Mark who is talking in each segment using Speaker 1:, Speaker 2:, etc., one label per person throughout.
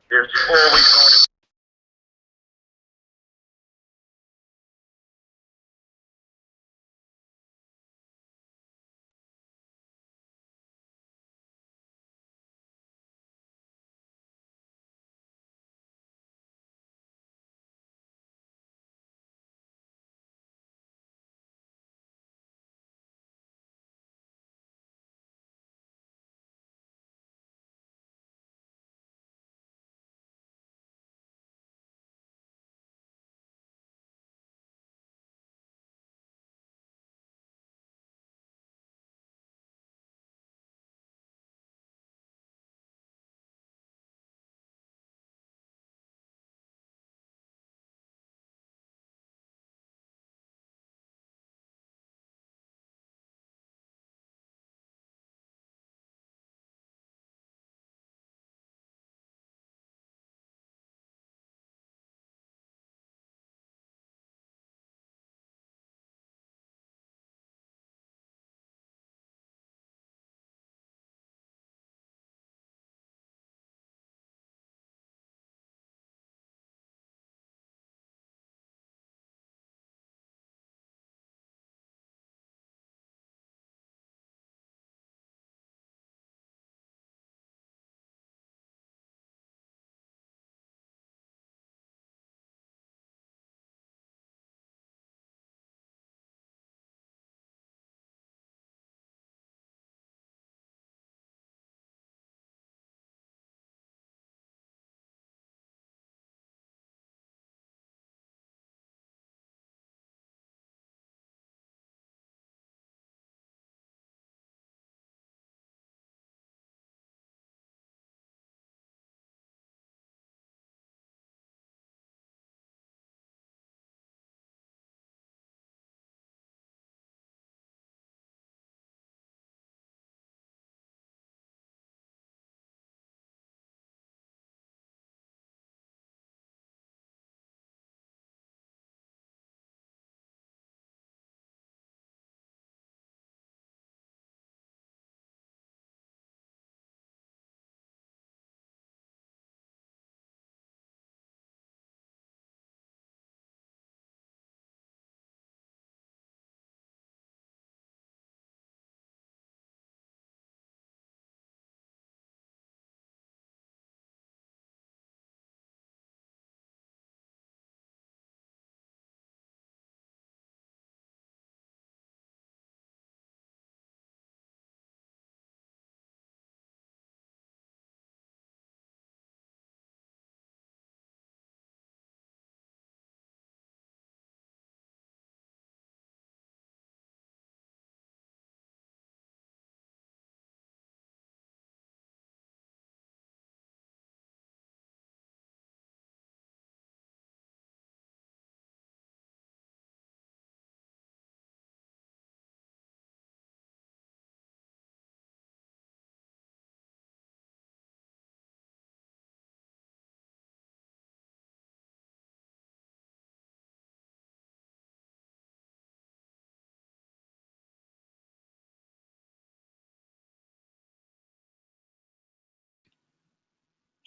Speaker 1: There's always going to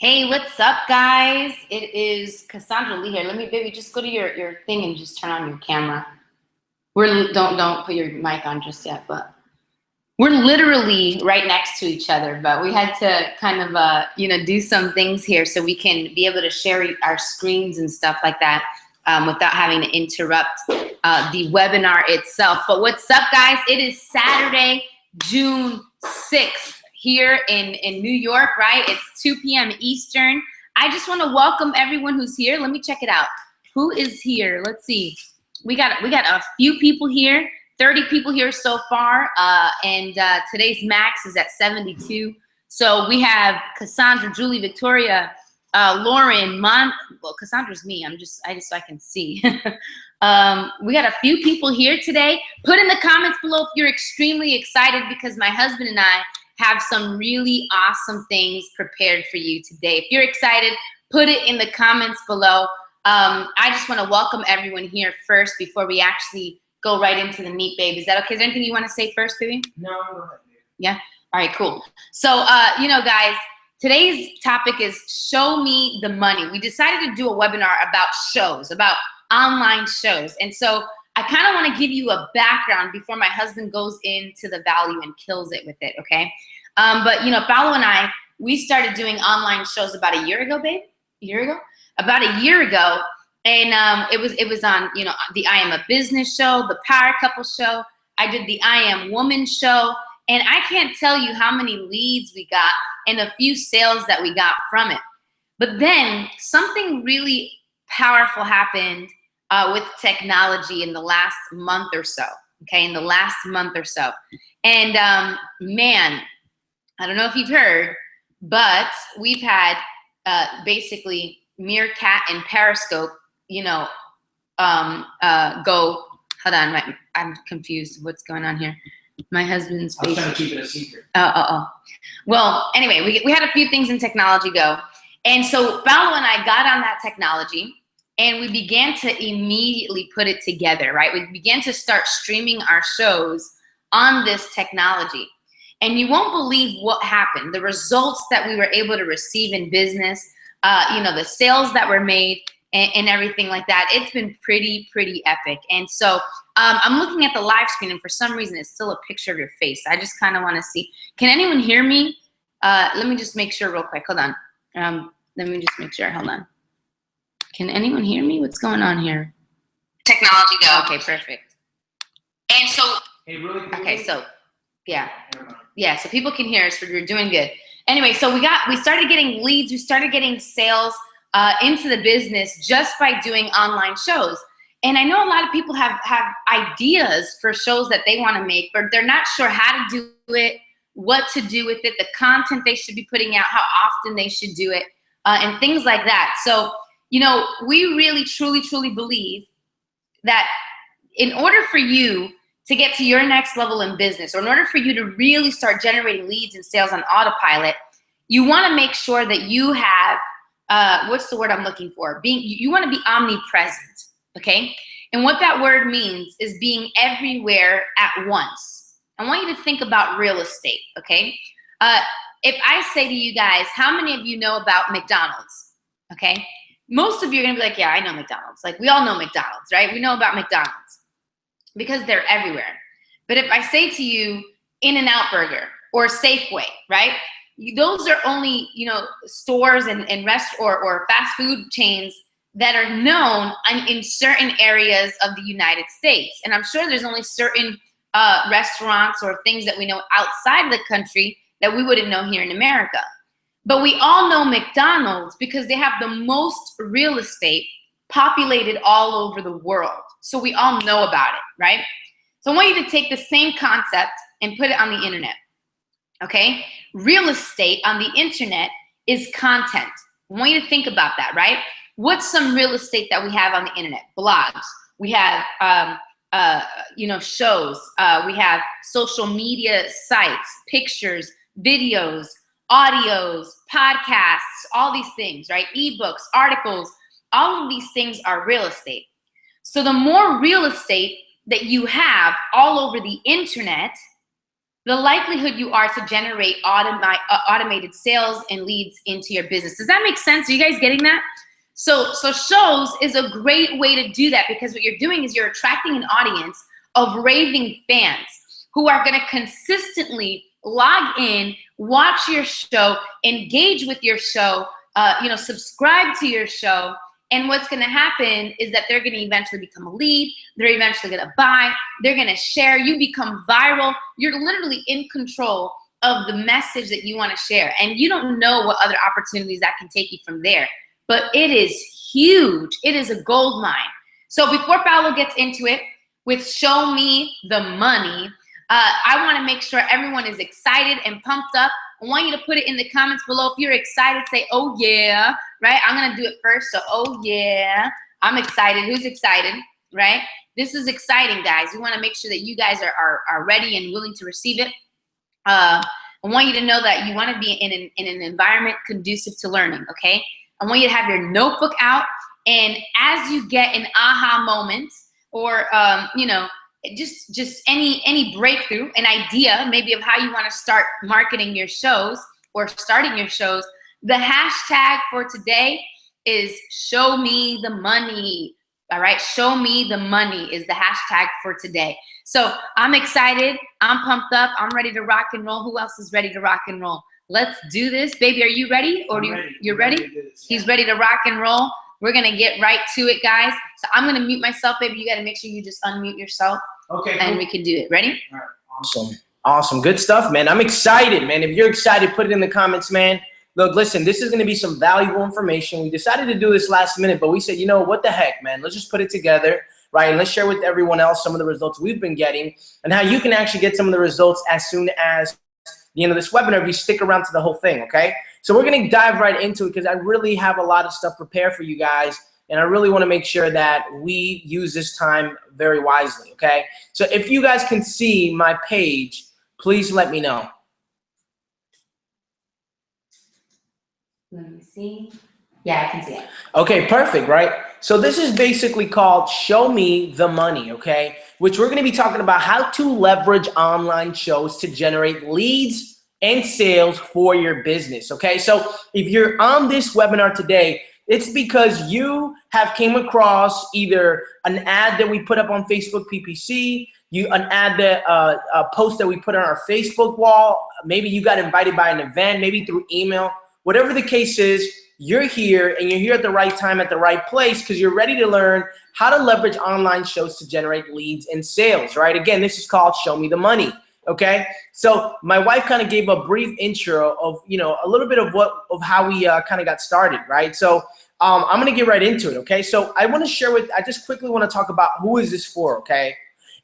Speaker 2: Hey, what's up, guys? It is Cassandra Lee here. Let me, baby, just go to your thing and just turn on your camera. Don't put your mic on just yet, but we're literally right next to each other. But we had to kind of do some things here so we can be able to share our screens and stuff like that without having to interrupt the webinar itself. But what's up, guys? It is Saturday, June 6th. Here in New York, right? It's 2 p.m. Eastern. I just want to welcome everyone who's here. Let me check it out. Who is here? Let's see. We got a few people here. 30 people here so far, and today's max is at 72. So we have Cassandra, Julie, Victoria, Lauren, well, Cassandra's me. I just so I can see. We got a few people here today. Put in the comments below if you're extremely excited, because my husband and I have some really awesome things prepared for you today. If you're excited, put it in the comments below. I just want to welcome everyone here first before we actually go right into the meat, babe. Is that okay? Is there anything you want to say first, baby?
Speaker 1: No, go ahead.
Speaker 2: Yeah? All right, cool. So, guys, Today's topic is show me the money. We decided to do a webinar about shows, about online shows. And so I kind of want to give you a background before my husband goes into the value and kills it with it, okay? But, you know, Paolo and I, we started doing online shows about a year ago, babe? A year ago? About a year ago. And it was on, you know, the I Am a Business show, the Power Couple show. I did the I Am Woman show. And I can't tell you how many leads we got and a few sales that we got from it. But then something really powerful happened with technology in the last month or so, okay, in the last month or so. And man, I don't know if you've heard, but we've had basically Meerkat and Periscope, you know, go, hold on, I'm confused. What's going on here? My husband's face.
Speaker 1: I was trying to keep it a secret.
Speaker 2: Well, anyway, we had a few things in technology go. And so Paolo and I got on that technology and we began to immediately put it together, right? We began to start streaming our shows on this technology. And you won't believe what happened, the results that we were able to receive in business, you know, the sales that were made and everything like that. It's been pretty epic. And so I'm looking at the live screen and for some reason it's still a picture of your face. I just kind of want to see. Can anyone hear me? Let me just make sure real quick. Hold on. Let me just make sure. Hold on. Can anyone hear me? What's going on here? Technology go. Okay, perfect. And so.
Speaker 1: Hey, really quickly.
Speaker 2: Okay, so yeah. Yeah, so people can hear us, but we're doing good. Anyway, so we started getting leads, we started getting sales into the business just by doing online shows. And I know a lot of people have ideas for shows that they want to make, but they're not sure how to do it, what to do with it, the content they should be putting out, how often they should do it, and things like that. So, you know, we really, truly believe that in order for you to get to your next level in business, or in order for you to really start generating leads and sales on autopilot, you want to make sure that you have, what's the word I'm looking for? You want to be omnipresent, okay? And what that word means is being everywhere at once. I want you to think about real estate, okay? If I say to you guys, how many of you know about McDonald's, okay? Most of you are going to be like, yeah, I know McDonald's. Like, we all know McDonald's, right? We know about McDonald's because they're everywhere. But if I say to you In-N-Out Burger or Safeway, right? Those are only, you know, stores and or fast food chains that are known in certain areas of the United States. And I'm sure there's only certain restaurants or things that we know outside of the country that we wouldn't know here in America. But we all know McDonald's because they have the most real estate populated all over the world. So we all know about it, right? So I want you to take the same concept and put it on the internet, okay? Real estate on the internet is content. I want you to think about that, right? What's some real estate that we have on the internet? Blogs. We have, you know, shows. We have social media sites, pictures, videos, audios, podcasts, all these things, right? Ebooks, articles, all of these things are real estate. So the more real estate that you have all over the internet, the likelihood you are to generate automated sales and leads into your business. Does that make sense? Are you guys getting that? So shows is a great way to do that because what you're doing is you're attracting an audience of raving fans who are going to consistently log in, watch your show, engage with your show, you know, subscribe to your show. And what's going to happen is that they're going to eventually become a lead. They're eventually going to buy. They're going to share. You become viral. You're literally in control of the message that you want to share. And you don't know what other opportunities that can take you from there. But it is huge. It is a gold mine. So before Paolo gets into it with Show Me the Money, I want to make sure everyone is excited and pumped up. I want you to put it in the comments below. If you're excited, say, oh yeah, right? I'm going to do it first. So, oh yeah, I'm excited. Who's excited, right? This is exciting, guys. We want to make sure that you guys are ready and willing to receive it. I want you to know that you want to be in an environment conducive to learning, okay? I want you to have your notebook out. And as you get an aha moment or, you know, just any breakthrough, an idea maybe of how you want to start marketing your shows, or starting your shows, the hashtag for today is show me the money. All right, show me the money is the hashtag for today. So I'm excited. I'm pumped up. I'm ready to rock and roll. Who else is ready to rock and roll? Let's do this. Baby, are you ready? Or you're ready? He's ready to rock and roll. We're going to get right to it, guys. So I'm going to mute myself, baby. You got to make sure you just unmute yourself.
Speaker 1: Okay.
Speaker 2: And we can do it. Ready?
Speaker 1: All right. Awesome. Awesome. Good stuff, man. I'm excited, man. If you're excited, put it in the comments, man. Look, listen, this is going to be some valuable information. We decided to do this last minute, but we said, you know, what the heck, man? Let's just put it together, right? And let's share with everyone else some of the results we've been getting and how you can actually get some of the results as soon as the end of this webinar if you stick around to the whole thing, okay? So we're going to dive right into it because I really have a lot of stuff prepared for you guys, and I really want to make sure that we use this time very wisely, okay? So if you guys can see my page, please let me know.
Speaker 2: Let me see. Yeah, I can see it.
Speaker 1: Okay, perfect, right? So this is basically called Show Me the Money, okay? Which we're gonna be talking about how to leverage online shows to generate leads and sales for your business, okay? So if you're on this webinar today, it's because you have came across either an ad that we put up on Facebook PPC, an ad that a post that we put on our Facebook wall, maybe you got invited by an event, maybe through email. Whatever the case is, you're here and you're here at the right time at the right place because you're ready to learn how to leverage online shows to generate leads and sales, right? Again, this is called Show Me the Money, okay? So my wife kind of gave a brief intro of, you know, a little bit of how we kind of got started, right? So I'm gonna get right into it, okay? So I just quickly wanna talk about who is this for, okay?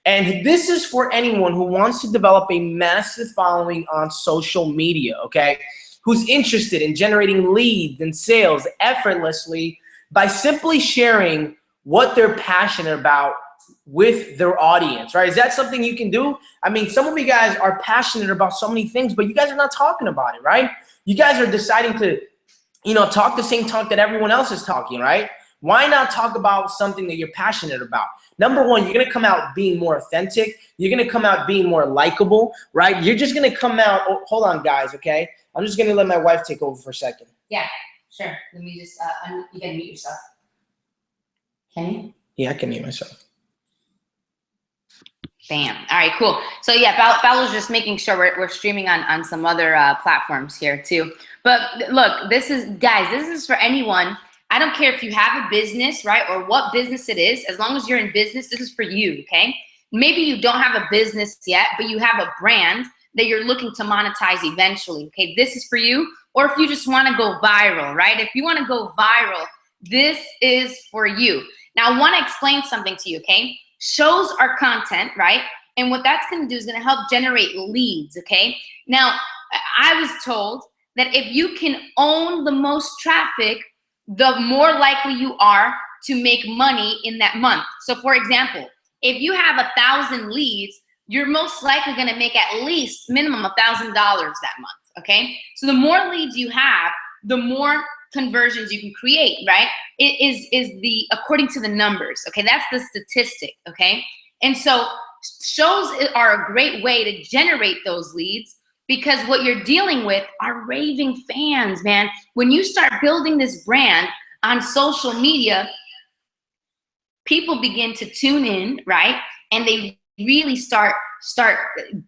Speaker 1: And this is for anyone who wants to develop a massive following on social media, okay? Who's interested in generating leads and sales effortlessly by simply sharing what they're passionate about with their audience, right? Is that something you can do? I mean, some of you guys are passionate about so many things, but you guys are not talking about it, right? You guys are deciding to, you know, talk the same talk that everyone else is talking, right? Why not talk about something that you're passionate about? Number one, you're gonna come out being more authentic. You're gonna come out being more likable, right? You're just gonna come out, oh, hold on guys, okay? I'm just gonna let my wife take over for a second.
Speaker 2: Yeah, sure. Let me just, you can mute yourself. Can you?
Speaker 1: Yeah, I can mute myself.
Speaker 2: Bam. All right, cool. So yeah, Paolo's just making sure we're streaming on some other platforms here too. But look, this is for anyone. I don't care if you have a business, right, or what business it is. As long as you're in business, this is for you, okay? Maybe you don't have a business yet, but you have a brand that you're looking to monetize eventually, okay? This is for you. Or if you just want to go viral, right? If you want to go viral, this is for you. Now, I want to explain something to you, okay? Shows are content, right? And what that's going to do is going to help generate leads, okay? Now, I was told that if you can own the most traffic, the more likely you are to make money in that month. So for example, if you have 1,000 leads, you're most likely gonna make at least minimum $1,000 that month, okay? So the more leads you have, the more conversions you can create, right? It is the, according to the numbers, okay? That's the statistic, okay? And so shows are a great way to generate those leads because what you're dealing with are raving fans, man. When you start building this brand on social media, people begin to tune in, right? And they really start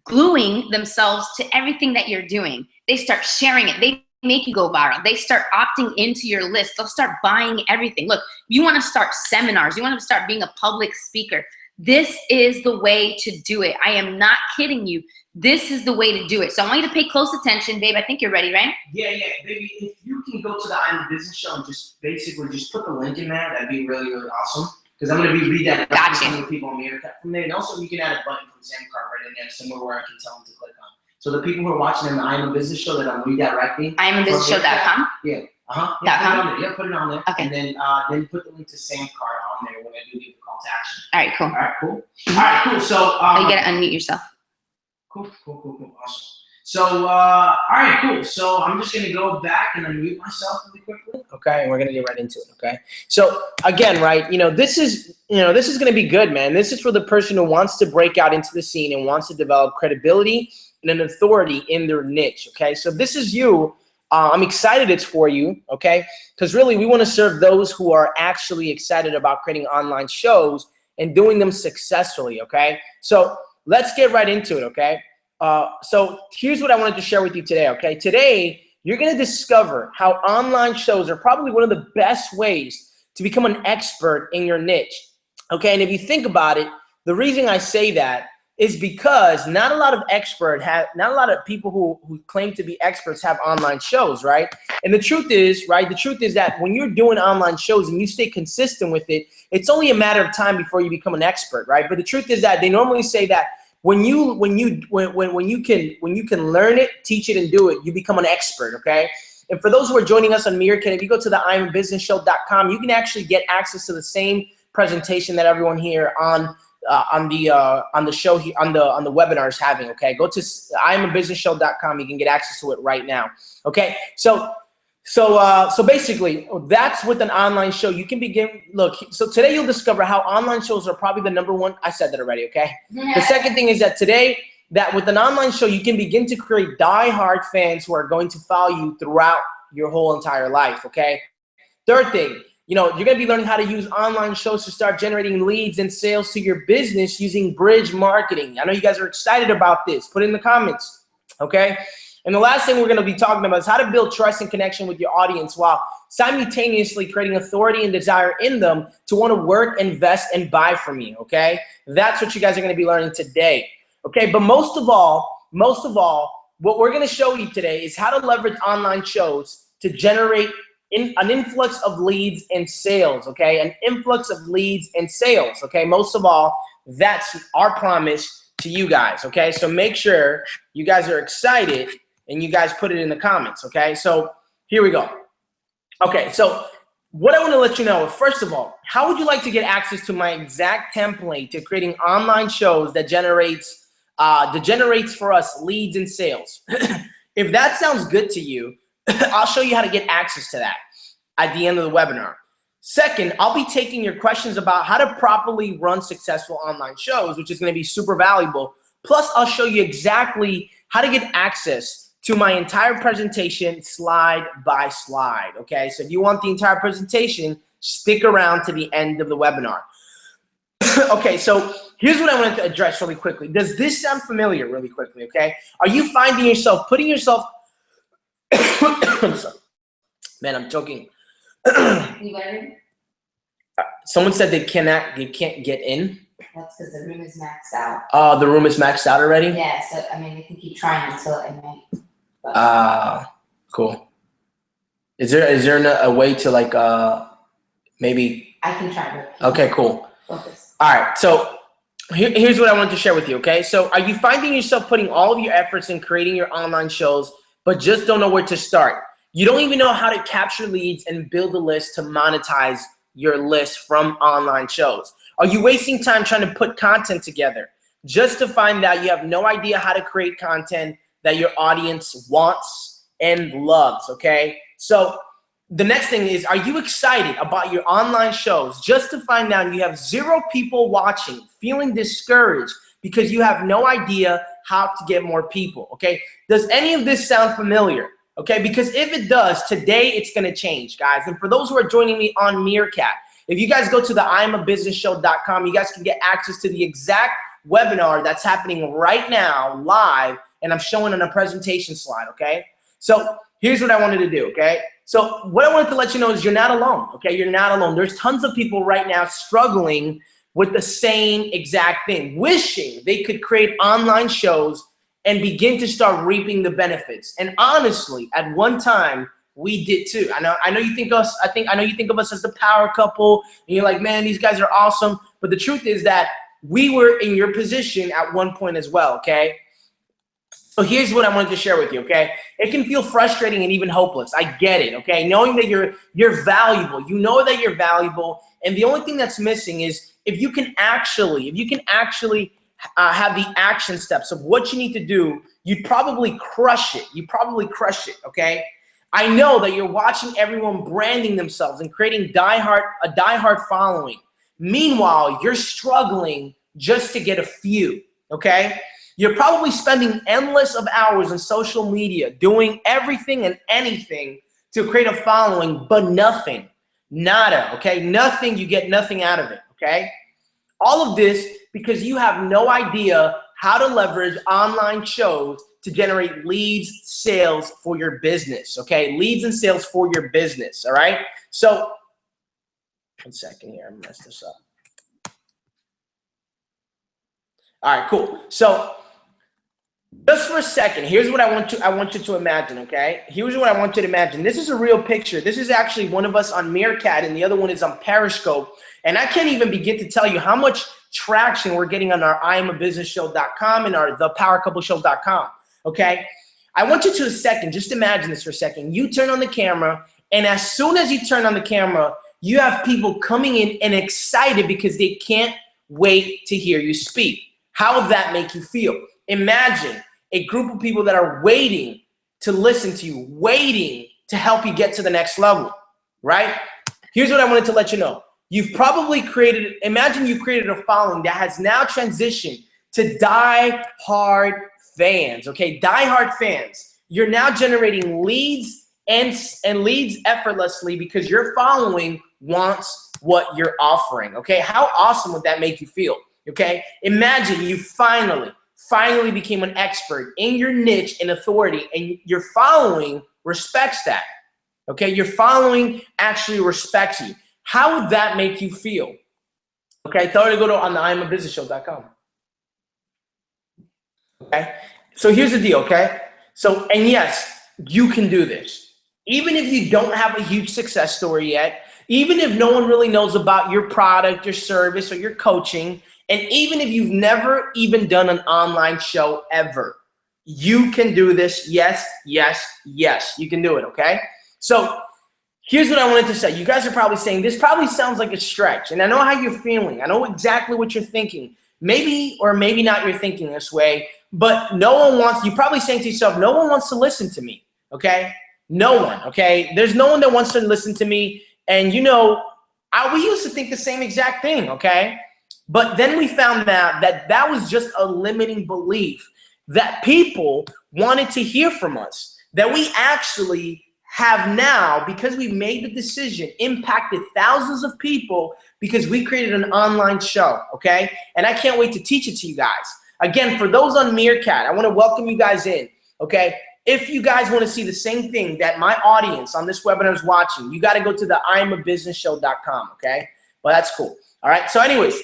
Speaker 2: gluing themselves to everything that you're doing. They start sharing it. They make you go viral. They start opting into your list. They'll start buying everything. Look, you want to start seminars. You want to start being a public speaker. This is the way to do it. I am not kidding you. This is the way to do it. So I want you to pay close attention, babe. I think you're ready, right?
Speaker 1: Yeah, baby. If you can go to the I'm a Business Show and just basically just put the link in there, that'd be really, really awesome. Because I'm going to be redirecting some of the people on the air from there. And also you can add a button from Sam Card right in there, somewhere where I can tell them to click on. So the people who are watching in the I'm a Business Show that I'm redirecting.
Speaker 2: IamABusinessShow.com?
Speaker 1: Yeah. Put it on there. Okay. And then put the link to Sam Card on there when I do give a call to action.
Speaker 2: All right, cool.
Speaker 1: All right, cool. All right, cool. So
Speaker 2: you gotta unmute yourself.
Speaker 1: Cool. Awesome. So, all right, cool. So I'm just gonna go back and unmute myself really quickly. Okay, and we're gonna get right into it. Okay. So again, right, this is gonna be good, man. This is for the person who wants to break out into the scene and wants to develop credibility and an authority in their niche, okay? So if this is you, I'm excited it's for you, okay? Because really we want to serve those who are actually excited about creating online shows and doing them successfully, okay? So let's get right into it, okay? So here's what I wanted to share with you today, okay? Today, you're gonna discover how online shows are probably one of the best ways to become an expert in your niche, okay? And if you think about it, the reason I say that is because not a lot of people who claim to be experts have online shows, right? And the truth is, right, the truth is that when you're doing online shows and you stay consistent with it, it's only a matter of time before you become an expert, right? But the truth is that they normally say that when you can learn it, teach it, and do it, you become an expert, okay? And for those who are joining us on Meerkat, if you go to the iamabusinessshow.com, you can actually get access to the same presentation that everyone here on the show on the webinar is having, okay? Go to iamabusinessshow.com, you can get access to it right now, okay? So basically, that's with an online show. You can begin, look, so today you'll discover how online shows are probably the number one, I said that already, okay?
Speaker 2: Yeah.
Speaker 1: The second thing is that today, that with an online show, you can begin to create die-hard fans who are going to follow you throughout your whole entire life, okay? Third thing, you're gonna be learning how to use online shows to start generating leads and sales to your business using bridge marketing. I know you guys are excited about this. Put it in the comments, okay? And the last thing we're gonna be talking about is how to build trust and connection with your audience while simultaneously creating authority and desire in them to wanna work, invest, and buy from you, okay? That's what you guys are gonna be learning today, okay? But most of all, what we're gonna show you today is how to leverage online shows to generate an influx of leads and sales, okay? An influx of leads and sales, okay? Most of all, that's our promise to you guys, okay? So make sure you guys are excited and you guys put it in the comments, okay? So here we go. Okay, so what I want to let you know, first of all, how would you like to get access to my exact template to creating online shows that generates for us leads and sales? If that sounds good to you, I'll show you how to get access to that at the end of the webinar. Second, I'll be taking your questions about how to properly run successful online shows, which is going to be super valuable. Plus, I'll show you exactly how to get access to my entire presentation slide by slide, okay? So if you want the entire presentation, stick around to the end of the webinar. Okay, so here's what I wanted to address really quickly. Does this sound familiar really quickly, okay? Are you finding yourself putting yourself I'm sorry. Man, I'm joking. Someone said they can't get in.
Speaker 2: That's because the room is maxed out.
Speaker 1: The room is maxed out already?
Speaker 2: Yeah, so I mean, they can keep trying until it might.
Speaker 1: Cool. Is there a way to like maybe?
Speaker 2: I can try to.
Speaker 1: Okay, cool.
Speaker 2: Focus.
Speaker 1: All right, so here's what I wanted to share with you, okay? So are you finding yourself putting all of your efforts in creating your online shows, but just don't know where to start? You don't even know how to capture leads and build a list to monetize your list from online shows. Are you wasting time trying to put content together just to find out you have no idea how to create content that your audience wants and loves, okay? So the next thing is, are you excited about your online shows just to find out you have 0 people watching, feeling discouraged because you have no idea how to get more people, okay? Does any of this sound familiar? Okay, because if it does, today it's gonna change, guys. And for those who are joining me on Meerkat, if you guys go to the iamabusinessshow.com, you guys can get access to the exact webinar that's happening right now, live, and I'm showing on a presentation slide, okay? So here's what I wanted to do, okay? So what I wanted to let you know is you're not alone, okay? You're not alone. There's tons of people right now struggling with the same exact thing, wishing they could create online shows and begin to start reaping the benefits. And honestly, at one time, we did too. I know you think us, I know you think of us as the power couple, and you're like, man, these guys are awesome. But the truth is that we were in your position at one point as well, okay? So here's what I wanted to share with you, okay? It can feel frustrating and even hopeless. I get it, okay? Knowing that you're valuable. You know that you're valuable, and the only thing that's missing is if you can actually have the action steps of what you need to do, you'd probably crush it. You probably crush it, okay? I know that you're watching everyone branding themselves and creating a diehard following. Meanwhile, you're struggling just to get a few, okay? You're probably spending endless of hours on social media, doing everything and anything to create a following, but nothing, nada, okay? Nothing, you get nothing out of it, okay? All of this because you have no idea how to leverage online shows to generate leads, sales for your business, okay? Leads and sales for your business, all right? So, 1 second here, I messed this up. All right, cool. So, just for a second, here's what I want you to imagine, okay? Here's what I want you to imagine. This is a real picture. This is actually one of us on Meerkat, and the other one is on Periscope. And I can't even begin to tell you how much traction we're getting on our IamABusinessShow.com and our ThePowerCoupleShow.com, okay? I want you to just imagine this for a second. You turn on the camera, and as soon as you turn on the camera, you have people coming in and excited because they can't wait to hear you speak. How would that make you feel? Imagine a group of people that are waiting to listen to you, waiting to help you get to the next level, right? Here's what I wanted to let you know. You've probably imagine you created a following that has now transitioned to die-hard fans, okay? Die-hard fans. You're now generating leads and leads effortlessly because your following wants what you're offering, okay? How awesome would that make you feel, okay? Imagine you finally became an expert in your niche and authority, and your following respects that, okay? Your following actually respects you. How would that make you feel? Okay, tell her to go to on the IamABusinessShow.com. Okay, so here's the deal, okay? So, and yes, you can do this. Even if you don't have a huge success story yet, even if no one really knows about your product, your service, or your coaching, and even if you've never even done an online show ever, you can do this. Yes, yes, yes, you can do it, okay? So here's what I wanted to say. You guys are probably saying, this probably sounds like a stretch, and I know how you're feeling. I know exactly what you're thinking. Maybe or maybe not you're thinking this way, but you're probably saying to yourself, no one wants to listen to me, okay? No one, okay? There's no one that wants to listen to me, and you know, we used to think the same exact thing, okay? But then we found out that was just a limiting belief that people wanted to hear from us, that we actually have now, because we made the decision, impacted thousands of people because we created an online show, okay? And I can't wait to teach it to you guys. Again, for those on Meerkat, I want to welcome you guys in, okay? If you guys want to see the same thing that my audience on this webinar is watching, you got to go to the IamABusinessShow.com, okay? Well, that's cool. All right, so anyways,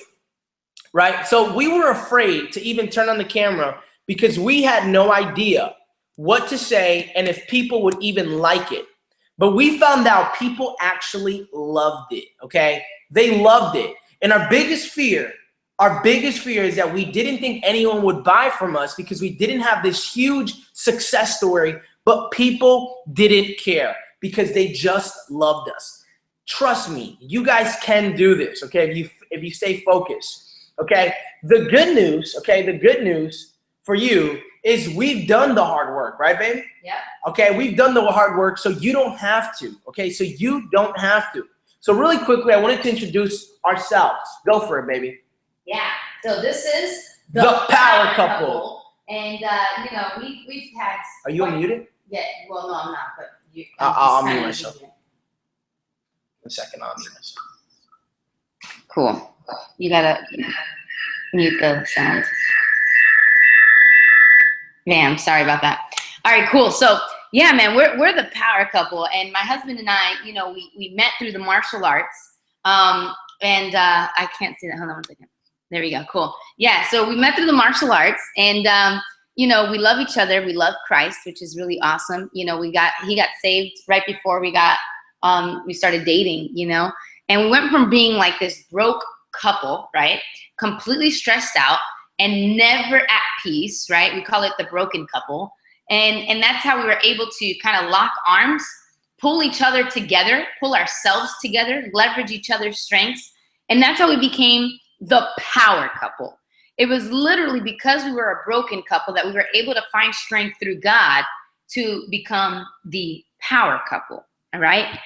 Speaker 1: right? So we were afraid to even turn on the camera because we had no idea what to say and if people would even like it. But we found out people actually loved it, okay? They loved it. And our biggest fear is that we didn't think anyone would buy from us because we didn't have this huge success story, but people didn't care because they just loved us. Trust me, you guys can do this, okay? If you stay focused, okay? The good news for you is we've done the hard work, right, babe?
Speaker 2: Yeah.
Speaker 1: Okay, we've done the hard work, so you don't have to, okay? So you don't have to. So really quickly, I wanted to introduce ourselves. Go for it, baby.
Speaker 2: Yeah. So this is
Speaker 1: The Power Couple.
Speaker 2: And, you know, we've had...
Speaker 1: Are you unmuted?
Speaker 2: Yeah, well, no, I'm not, but you...
Speaker 1: I'll mute myself. 1 second, I'll mute myself.
Speaker 2: Cool. You gotta mute the sound. Bam, sorry about that. All right, cool. So yeah, man, we're the power couple, and my husband and I, you know, we met through the martial arts. And I can't see that. Hold on 1 second. There we go. Cool. Yeah. So we met through the martial arts, and you know, we love each other. We love Christ, which is really awesome. You know, he got saved right before we started dating. You know, and we went from being like this broke couple, right, completely stressed out and never at peace, right? We call it the broken couple. And that's how we were able to kind of lock arms, pull each other together, pull ourselves together, leverage each other's strengths. And that's how we became the power couple. It was literally because we were a broken couple that we were able to find strength through God to become the power couple, all right?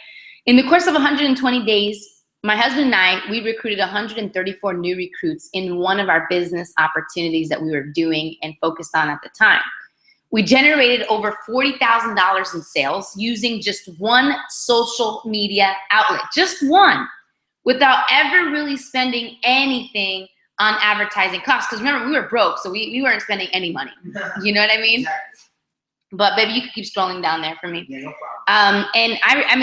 Speaker 2: In the course of 120 days, my husband and I, we recruited 134 new recruits in one of our business opportunities that we were doing and focused on at the time. We generated over $40,000 in sales using just one social media outlet, just one, without ever really spending anything on advertising costs. Because remember, we were broke, so we weren't spending any money. You know what I mean?
Speaker 1: Exactly.
Speaker 2: But baby, you could keep scrolling down there for me.
Speaker 1: Yeah, no problem.
Speaker 2: And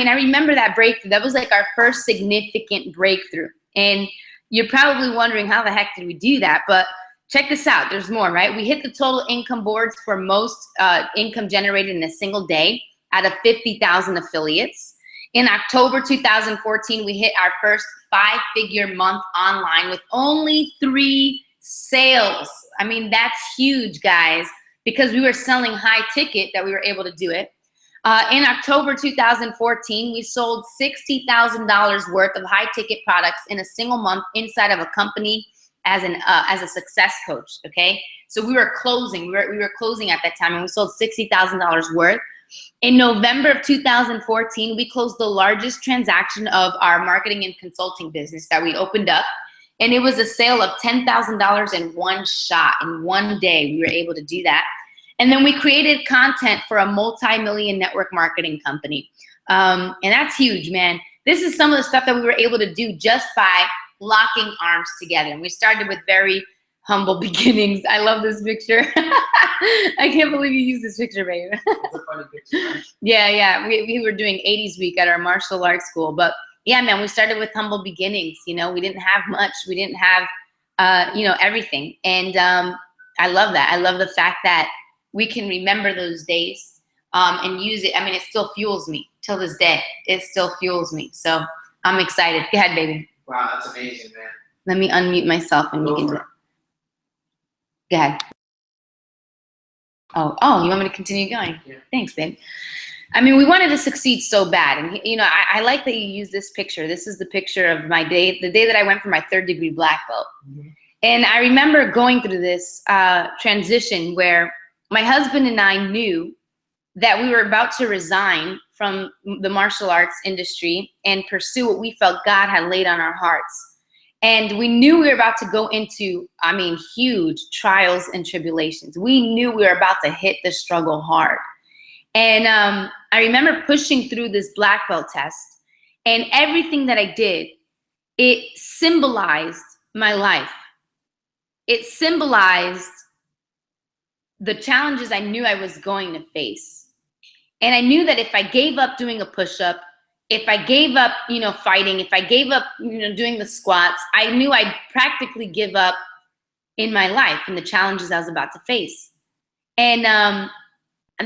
Speaker 2: I remember that breakthrough. That was like our first significant breakthrough. And you're probably wondering, how the heck did we do that? But check this out. There's more, right? We hit the total income boards for most income generated in a single day out of 50,000 affiliates. In October 2014, we hit our first 5-figure month online with only 3 sales. I mean, that's huge, guys, because we were selling high ticket that we were able to do it. In October 2014, we sold $60,000 worth of high ticket products in a single month inside of a company as a success coach, okay? So we were closing, we were closing at that time, and we sold $60,000 worth. In November of 2014, we closed the largest transaction of our marketing and consulting business that we opened up. And it was a sale of $10,000 in one shot. In one day, we were able to do that. And then we created content for a multi-million network marketing company. And that's huge, man. This is some of the stuff that we were able to do just by locking arms together. And we started with very humble beginnings. I love this picture. I can't believe you used this picture, babe.
Speaker 1: It's a funny picture, right?
Speaker 2: Yeah. We were doing 80s week at our martial arts school. But yeah, man, we started with humble beginnings. You know, we didn't have much. We didn't have, everything. And I love that. I love the fact that we can remember those days and use it. I mean, it still fuels me till this day. It still fuels me. So I'm excited. Go ahead, baby.
Speaker 1: Wow, that's amazing, man.
Speaker 2: Let me unmute myself and you
Speaker 1: Go
Speaker 2: can
Speaker 1: for
Speaker 2: do
Speaker 1: it.
Speaker 2: it. Go ahead. Oh, you want me to continue going?
Speaker 1: Yeah.
Speaker 2: Thanks, babe. I mean, we wanted to succeed so bad. And, you know, I like that you use this picture. This is the picture of my day, the day that I went for my 3rd-degree black belt.
Speaker 1: Mm-hmm.
Speaker 2: And I remember going through this transition where my husband and I knew that we were about to resign from the martial arts industry and pursue what we felt God had laid on our hearts. And we knew we were about to go into, I mean, huge trials and tribulations. We knew we were about to hit the struggle hard. And I remember pushing through this black belt test, and everything that I did, it symbolized my life. It symbolized the challenges I knew I was going to face. And I knew that if I gave up doing a push-up, if I gave up, fighting, if I gave up, doing the squats, I knew I'd practically give up in my life and the challenges I was about to face. And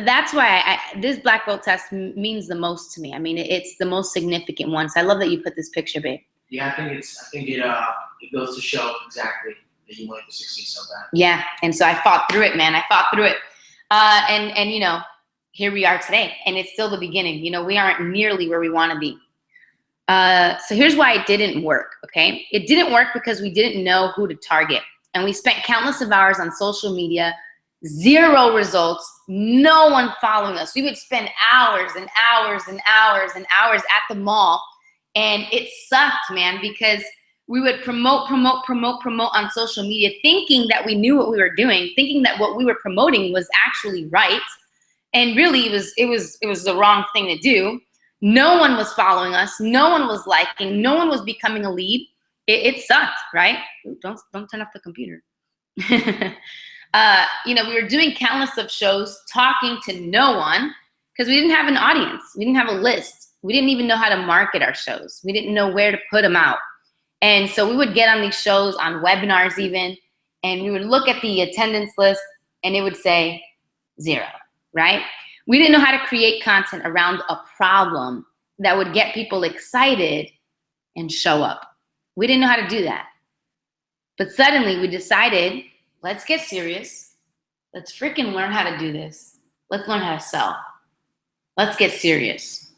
Speaker 2: that's why this black belt test means the most to me. I mean, it's the most significant one. So I love that you put this picture, babe.
Speaker 1: Yeah, I think it goes to show exactly that you wanted to succeed so bad.
Speaker 2: Yeah, and so I fought through it, man. I fought through it. And here we are today, and it's still the beginning. We aren't nearly where we want to be. So here's why it didn't work, okay? It didn't work because we didn't know who to target. And we spent countless of hours on social media, 0 results, no one following us. We would spend hours and hours and hours and hours at the mall, and it sucked, man, because we would promote on social media, thinking that we knew what we were doing, thinking that what we were promoting was actually right. And really, it was the wrong thing to do. No one was following us. No one was liking. No one was becoming a lead. It sucked, right? Ooh, don't turn off the computer. We were doing countless of shows, talking to no one, because we didn't have an audience. We didn't have a list. We didn't even know how to market our shows. We didn't know where to put them out. And so we would get on these shows, on webinars even, and we would look at the attendance list, and it would say 0. Right? We didn't know how to create content around a problem that would get people excited and show up. We didn't know how to do that. But suddenly we decided, let's get serious. Let's freaking learn how to do this. Let's learn how to sell. Let's get serious.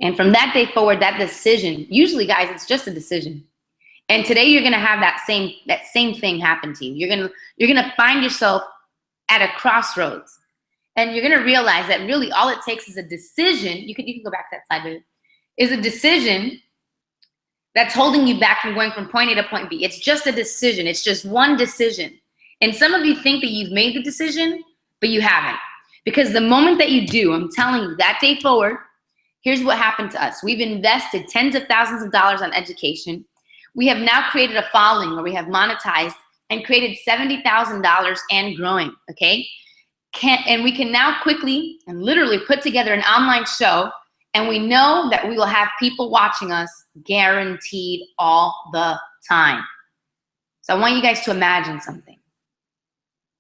Speaker 2: And from that day forward, that decision, usually guys, it's just a decision. And today you're gonna have that same thing happen to you. You're gonna find yourself at a crossroads. And you're gonna realize that really all it takes is a decision. You can go back to that slide, baby. Is a decision that's holding you back from going from point A to point B. It's just a decision. It's just one decision. And some of you think that you've made the decision, but you haven't. Because the moment that you do, I'm telling you, that day forward, here's what happened to us. We've invested tens of thousands of dollars on education. We have now created a following where we have monetized and created $70,000 and growing, okay? And we can now quickly and literally put together an online show, and we know that we will have people watching us guaranteed all the time. So I want you guys to imagine something.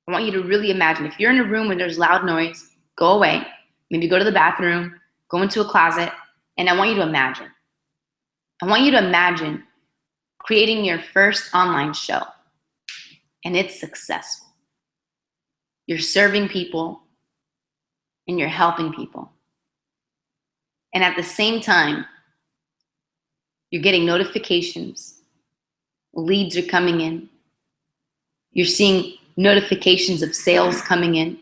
Speaker 2: I want you to really imagine. If you're in a room where there's loud noise, go away. Maybe go to the bathroom, go into a closet, and I want you to imagine. I want you to imagine creating your first online show, and it's successful. You're serving people, and you're helping people. And at the same time, you're getting notifications, leads are coming in, you're seeing notifications of sales coming in,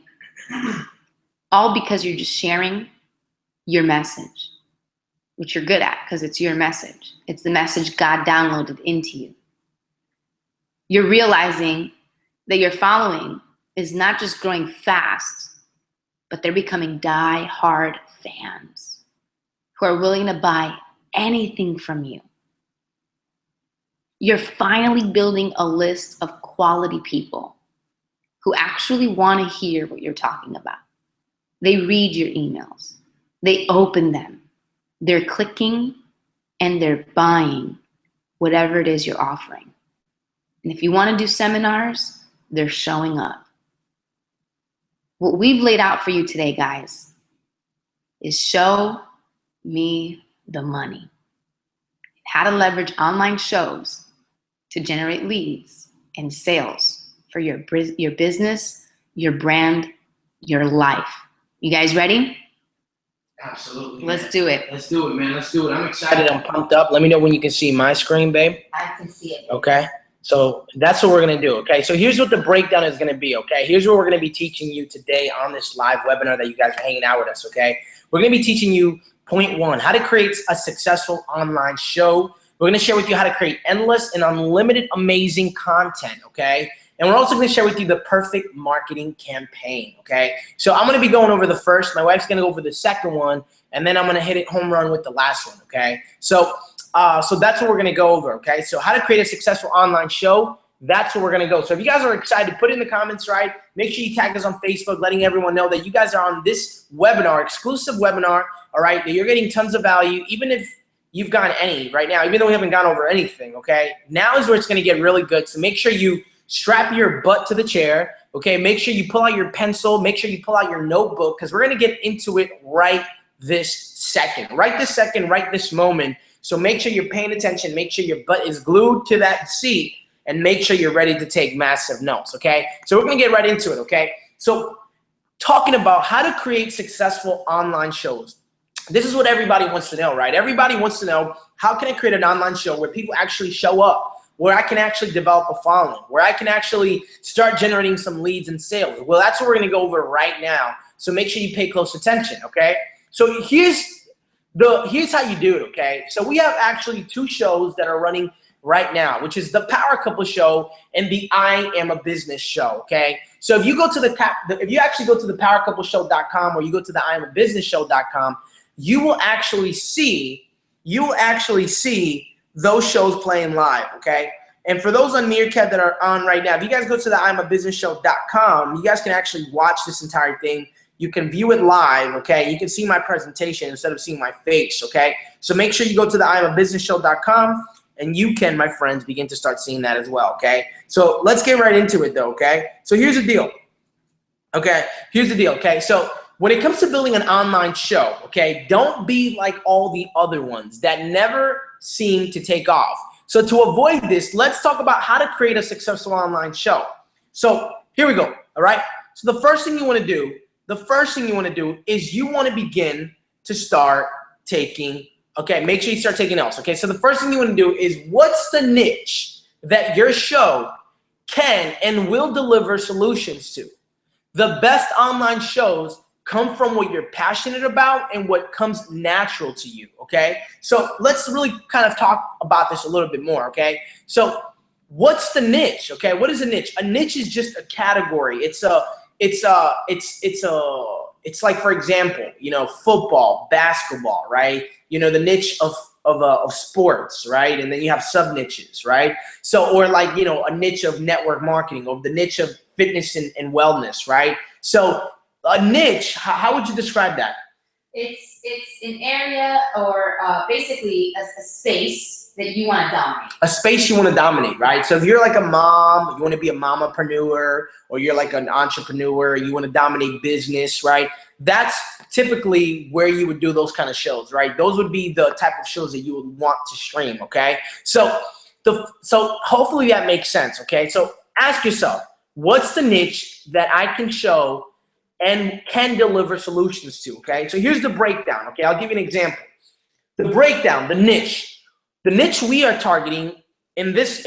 Speaker 2: all because you're just sharing your message, which you're good at because it's your message. It's the message God downloaded into you. You're realizing that your following is not just growing fast, but they're becoming die-hard fans who are willing to buy anything from you. You're finally building a list of quality people who actually want to hear what you're talking about. They read your emails. They open them. They're clicking and they're buying whatever it is you're offering. And if you want to do seminars, they're showing up. What we've laid out for you today, guys, is show me the money. How to leverage online shows to generate leads and sales for your business, your brand, your life. You guys ready?
Speaker 1: Absolutely.
Speaker 2: Let's do it.
Speaker 1: Let's do it, man. Let's do it. I'm excited. I'm pumped up. Let me know when you can see my screen, babe.
Speaker 2: I can see it.
Speaker 1: Okay. So that's what we're going to do. Okay. So here's what the breakdown is going to be. Okay. Here's what we're going to be teaching you today on this live webinar that you guys are hanging out with us. Okay. We're going to be teaching you point one, how to create a successful online show. We're going to share with you how to create endless and unlimited amazing content. Okay. And we're also going to share with you the perfect marketing campaign, okay? So I'm going to be going over the first. My wife's going to go over the second one, and then I'm going to hit it home run with the last one, okay? So that's what we're going to go over, okay? So how to create a successful online show, that's what we're going to go. So if you guys are excited, put it in the comments, right? Make sure you tag us on Facebook, letting everyone know that you guys are on this webinar, exclusive webinar, all right? That you're getting tons of value, even if you've gone any right now, even though we haven't gone over anything, okay? Now is where it's going to get really good. So make sure you strap your butt to the chair, okay? Make sure you pull out your pencil. Make sure you pull out your notebook because we're going to get into it right this second. Right this moment. So make sure you're paying attention. Make sure your butt is glued to that seat and make sure you're ready to take massive notes, okay? So we're going to get right into it, okay? So talking about how to create successful online shows. This is what everybody wants to know, right? Everybody wants to know, how can I create an online show where people actually show up? Where I can actually develop a following, where I can actually start generating some leads and sales. Well, that's what we're gonna go over right now. So make sure you pay close attention, okay? So here's how you do it, okay? So we have actually two shows that are running right now, which is the Power Couple Show and the I Am a Business Show, okay? So if you go to if you actually go to the powercoupleshow.com or you go to the IamAbusinessShow.com, you will actually see those shows playing live, okay? And for those on Meerkat that are on right now, if you guys go to the IamAbusinessShow.com, you guys can actually watch this entire thing. You can view it live, okay? You can see my presentation instead of seeing my face, okay? So make sure you go to the IamAbusinessShow.com and you can, my friends, begin to start seeing that as well, okay? So let's get right into it though, okay? So here's the deal, okay? Here's the deal, okay? So when it comes to building an online show, okay, don't be like all the other ones that never seem to take off. So to avoid this, let's talk about how to create a successful online show. So here we go, all right? So the first thing you want to do, is you want to begin to start taking, okay, make sure you start taking notes, okay? So the first thing you want to do is, what's the niche that your show can and will deliver solutions to? The best online shows come from what you're passionate about and what comes natural to you, okay? So let's really kind of talk about this a little bit more, okay? So what's the niche, okay? What is a niche? A niche is just a category. It's like, for example, you know, football, basketball, right? You know, the niche of sports, right? And then you have sub niches, right? So, or like, you know, a niche of network marketing, or the niche of fitness and wellness, right? So a niche, how would you describe that?
Speaker 2: It's an area, or basically a space that you want to dominate.
Speaker 1: A space you want to dominate, right? So if you're like a mom, you want to be a mamapreneur, or you're like an entrepreneur, you want to dominate business, right? That's typically where you would do those kind of shows, right? Those would be the type of shows that you would want to stream, okay? So hopefully that makes sense, okay? So ask yourself, what's the niche that I can show and can deliver solutions to, okay? So here's the breakdown, okay? I'll give you an example. The breakdown, the niche we are targeting in this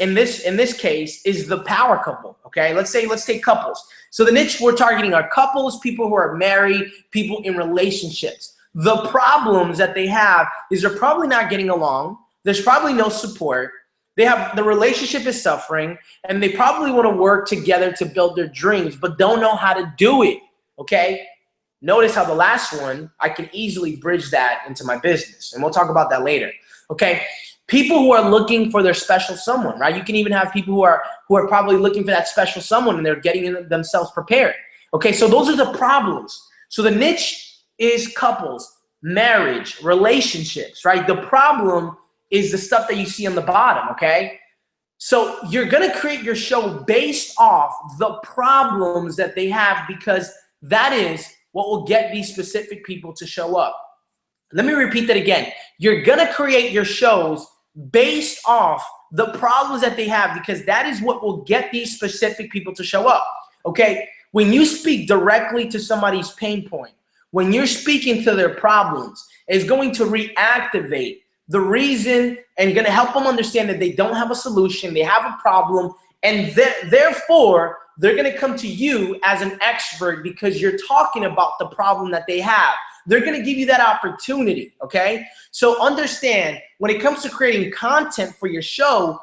Speaker 1: case is the power couple, okay? Let's take couples. So the niche we're targeting are couples, people who are married, people in relationships. The problems that they have is they're probably not getting along. There's probably no support. The relationship is suffering, and they probably want to work together to build their dreams, but don't know how to do it, okay? Notice how the last one, I can easily bridge that into my business, and we'll talk about that later, okay? People who are looking for their special someone, right? You can even have people who are probably looking for that special someone, and they're getting themselves prepared. Okay, so those are the problems. So the niche is couples, marriage, relationships, right? The problem is the stuff that you see on the bottom, okay? So you're gonna create your show based off the problems that they have, because that is what will get these specific people to show up. Let me repeat that again. You're gonna create your shows based off the problems that they have, because that is what will get these specific people to show up, okay? When you speak directly to somebody's pain point, when you're speaking to their problems, it's going to reactivate the reason and gonna help them understand that they don't have a solution, they have a problem, and therefore, they're gonna come to you as an expert because you're talking about the problem that they have. They're gonna give you that opportunity, okay? So understand, when it comes to creating content for your show,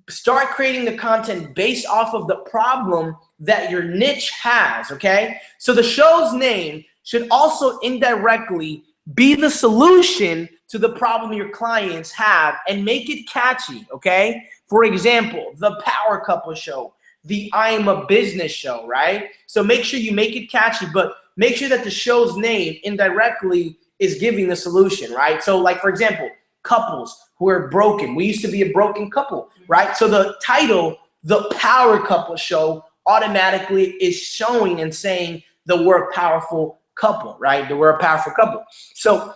Speaker 1: start creating the content based off of the problem that your niche has, okay? So the show's name should also indirectly be the solution to the problem your clients have, and make it catchy, okay? For example, the Power Couple Show, the I'm a Business Show, right? So make sure you make it catchy, but make sure that the show's name indirectly is giving the solution, right? So like, for example, couples who are broken. We used to be a broken couple, right? So the title, The Power Couple Show, automatically is showing and saying that we're a powerful couple, right? That we're a powerful couple. So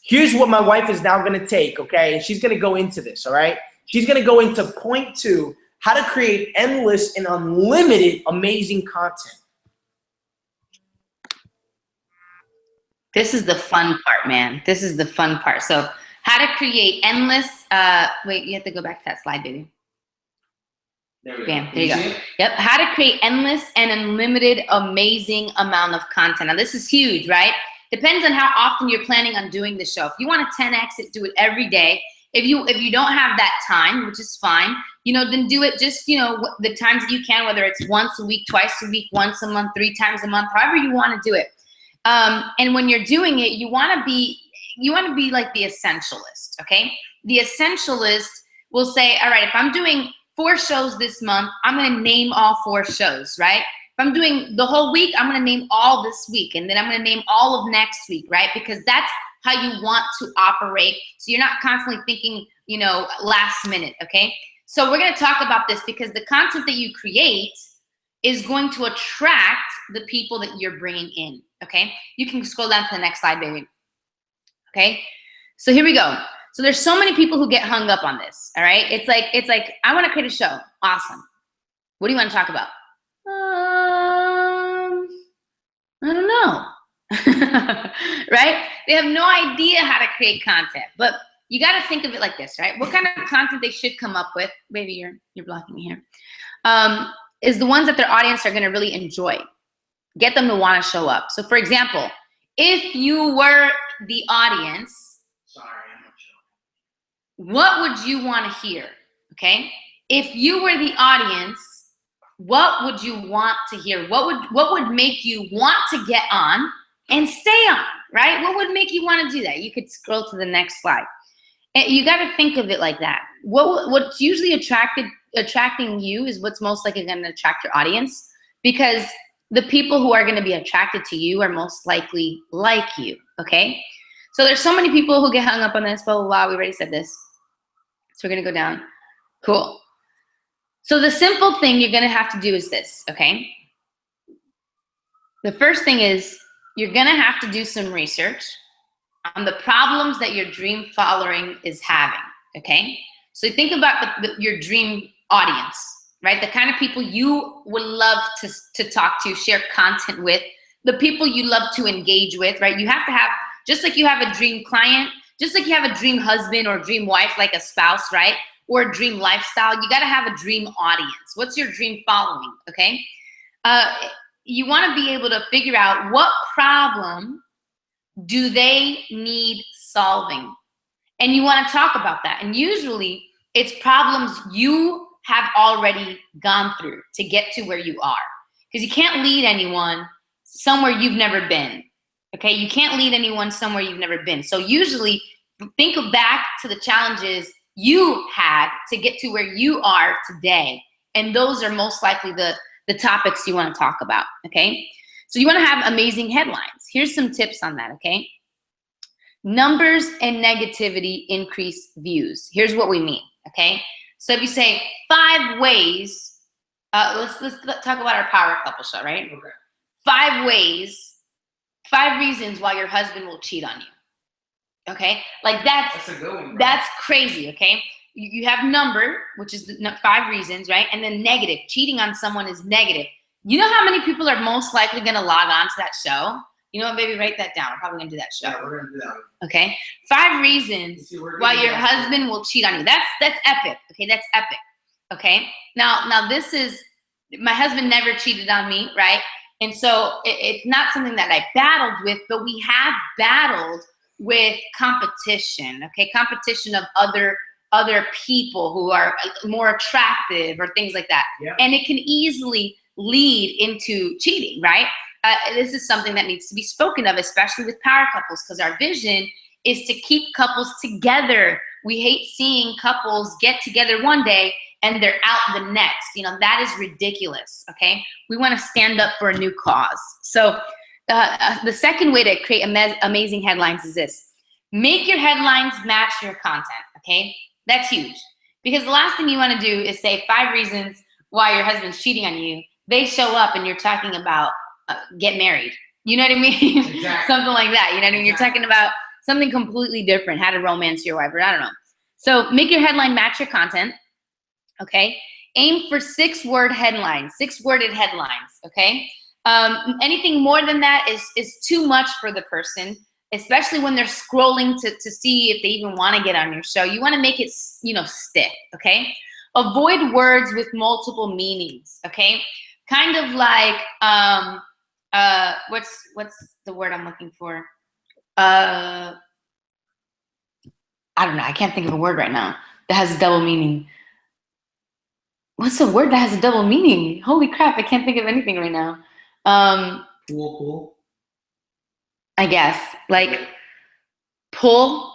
Speaker 1: here's what my wife is now gonna take, okay? She's gonna go into this, all right? She's gonna go into point 2, how to create endless and unlimited amazing content.
Speaker 2: This is the fun part, man. This is the fun part. So how to create endless, wait, you have to go back to that slide, baby.
Speaker 1: There we
Speaker 2: Bam,
Speaker 1: go.
Speaker 2: there you go. Yep, how to create endless and unlimited amazing amount of content. Now this is huge, right? Depends on how often you're planning on doing the show. If you want to 10x it, do it every day. If you don't have that time, which is fine, you know, then do it just, you know, the times that you can, whether it's once a week, twice a week, once a month, 3 times a month, however you want to do it. And when you're doing it, you want to be like the essentialist, okay? The essentialist will say, all right, if I'm doing 4 shows this month, I'm going to name all 4 shows, right? If I'm doing the whole week, I'm going to name all this week, and then I'm going to name all of next week, right? Because that's how you want to operate. So you're not constantly thinking, you know, last minute, okay? So we're going to talk about this because the content that you create is going to attract the people that you're bringing in, okay? You can scroll down to the next slide, baby. Okay, so here we go. So there's so many people who get hung up on this, all right? It's like I want to create a show. Awesome. What do you want to talk about? I don't know. Right? They have no idea how to create content, but you got to think of it like this, right? What kind of content they should come up with, baby, you're blocking me here, is the ones that their audience are going to really enjoy. Get them to want to show up. So for example, if you were the audience,
Speaker 1: Sorry, I'm
Speaker 2: what would you want to hear? Okay. If you were the audience, what would you want to hear? What would make you want to get on and stay on, right? What would make you want to do that? You could scroll to the next slide. And you got to think of it like that. What's usually attracting you is what's most likely going to attract your audience, because the people who are going to be attracted to you are most likely like you, okay? So there's so many people who get hung up on this, blah, blah, blah. We already said this. So we're going to go down. Cool. So the simple thing you're going to have to do is this, okay? The first thing is you're going to have to do some research on the problems that your dream following is having, okay? So think about your dream audience, right? The kind of people you would love to talk to, share content with, the people you love to engage with, right? You have to have, just like you have a dream client, just like you have a dream husband or dream wife, like a spouse, right? Or a dream lifestyle, you gotta have a dream audience. What's your dream following, okay? You wanna be able to figure out what problem do they need solving? And you wanna talk about that. And usually it's problems you have already gone through to get to where you are. Because you can't lead anyone somewhere you've never been, okay? You can't lead anyone somewhere you've never been. So usually think back to the challenges you had to get to where you are today. And those are most likely the topics you want to talk about, okay? So you want to have amazing headlines. Here's some tips on that, okay? Numbers and negativity increase views. Here's what we mean, okay? So if you say 5 ways, let's talk about our power couple show, right? Okay. 5 reasons why your husband will cheat on you. Okay, like that's a good one, that's crazy. Okay, you have number, which is the 5 reasons, right? And then negative. Cheating on someone is negative. You know how many people are most likely going to log on to that show? You know what, baby? Write that down. We're probably going to do that show. Yeah, we're going to do that. Okay, 5 reasons why your husband will cheat on you. That's epic. Okay, that's epic. Okay, now this is, my husband never cheated on me, right? And so it's not something that I battled with, but we have battled with competition, okay? Competition of other people who are more attractive or things like that. Yeah. And it can easily lead into cheating, right? This is something that needs to be spoken of, especially with power couples, because our vision is to keep couples together. We hate seeing couples get together one day and they're out the next. You know, that is ridiculous, okay? We want to stand up for a new cause. So the second way to create amazing headlines is this. Make your headlines match your content, okay? That's huge. Because the last thing you want to do is say 5 reasons why your husband's cheating on you. They show up and you're talking about get married. You know what I mean? Exactly. Something like that. You know what I mean? Exactly. You're talking about something completely different, how to romance your wife, or I don't know. So make your headline match your content, okay? Aim for 6-word headlines, 6-worded headlines, okay? Anything more than that is too much for the person, especially when they're scrolling to see if they even want to get on your show. You want to make it, you know, stick, okay? Avoid words with multiple meanings, okay? Kind of like, what's the word I'm looking for? I don't know. I can't think of a word right now that has a double meaning. What's a word that has a double meaning? Holy crap, I can't think of anything right now.
Speaker 1: Pool.
Speaker 2: I guess. Like pull.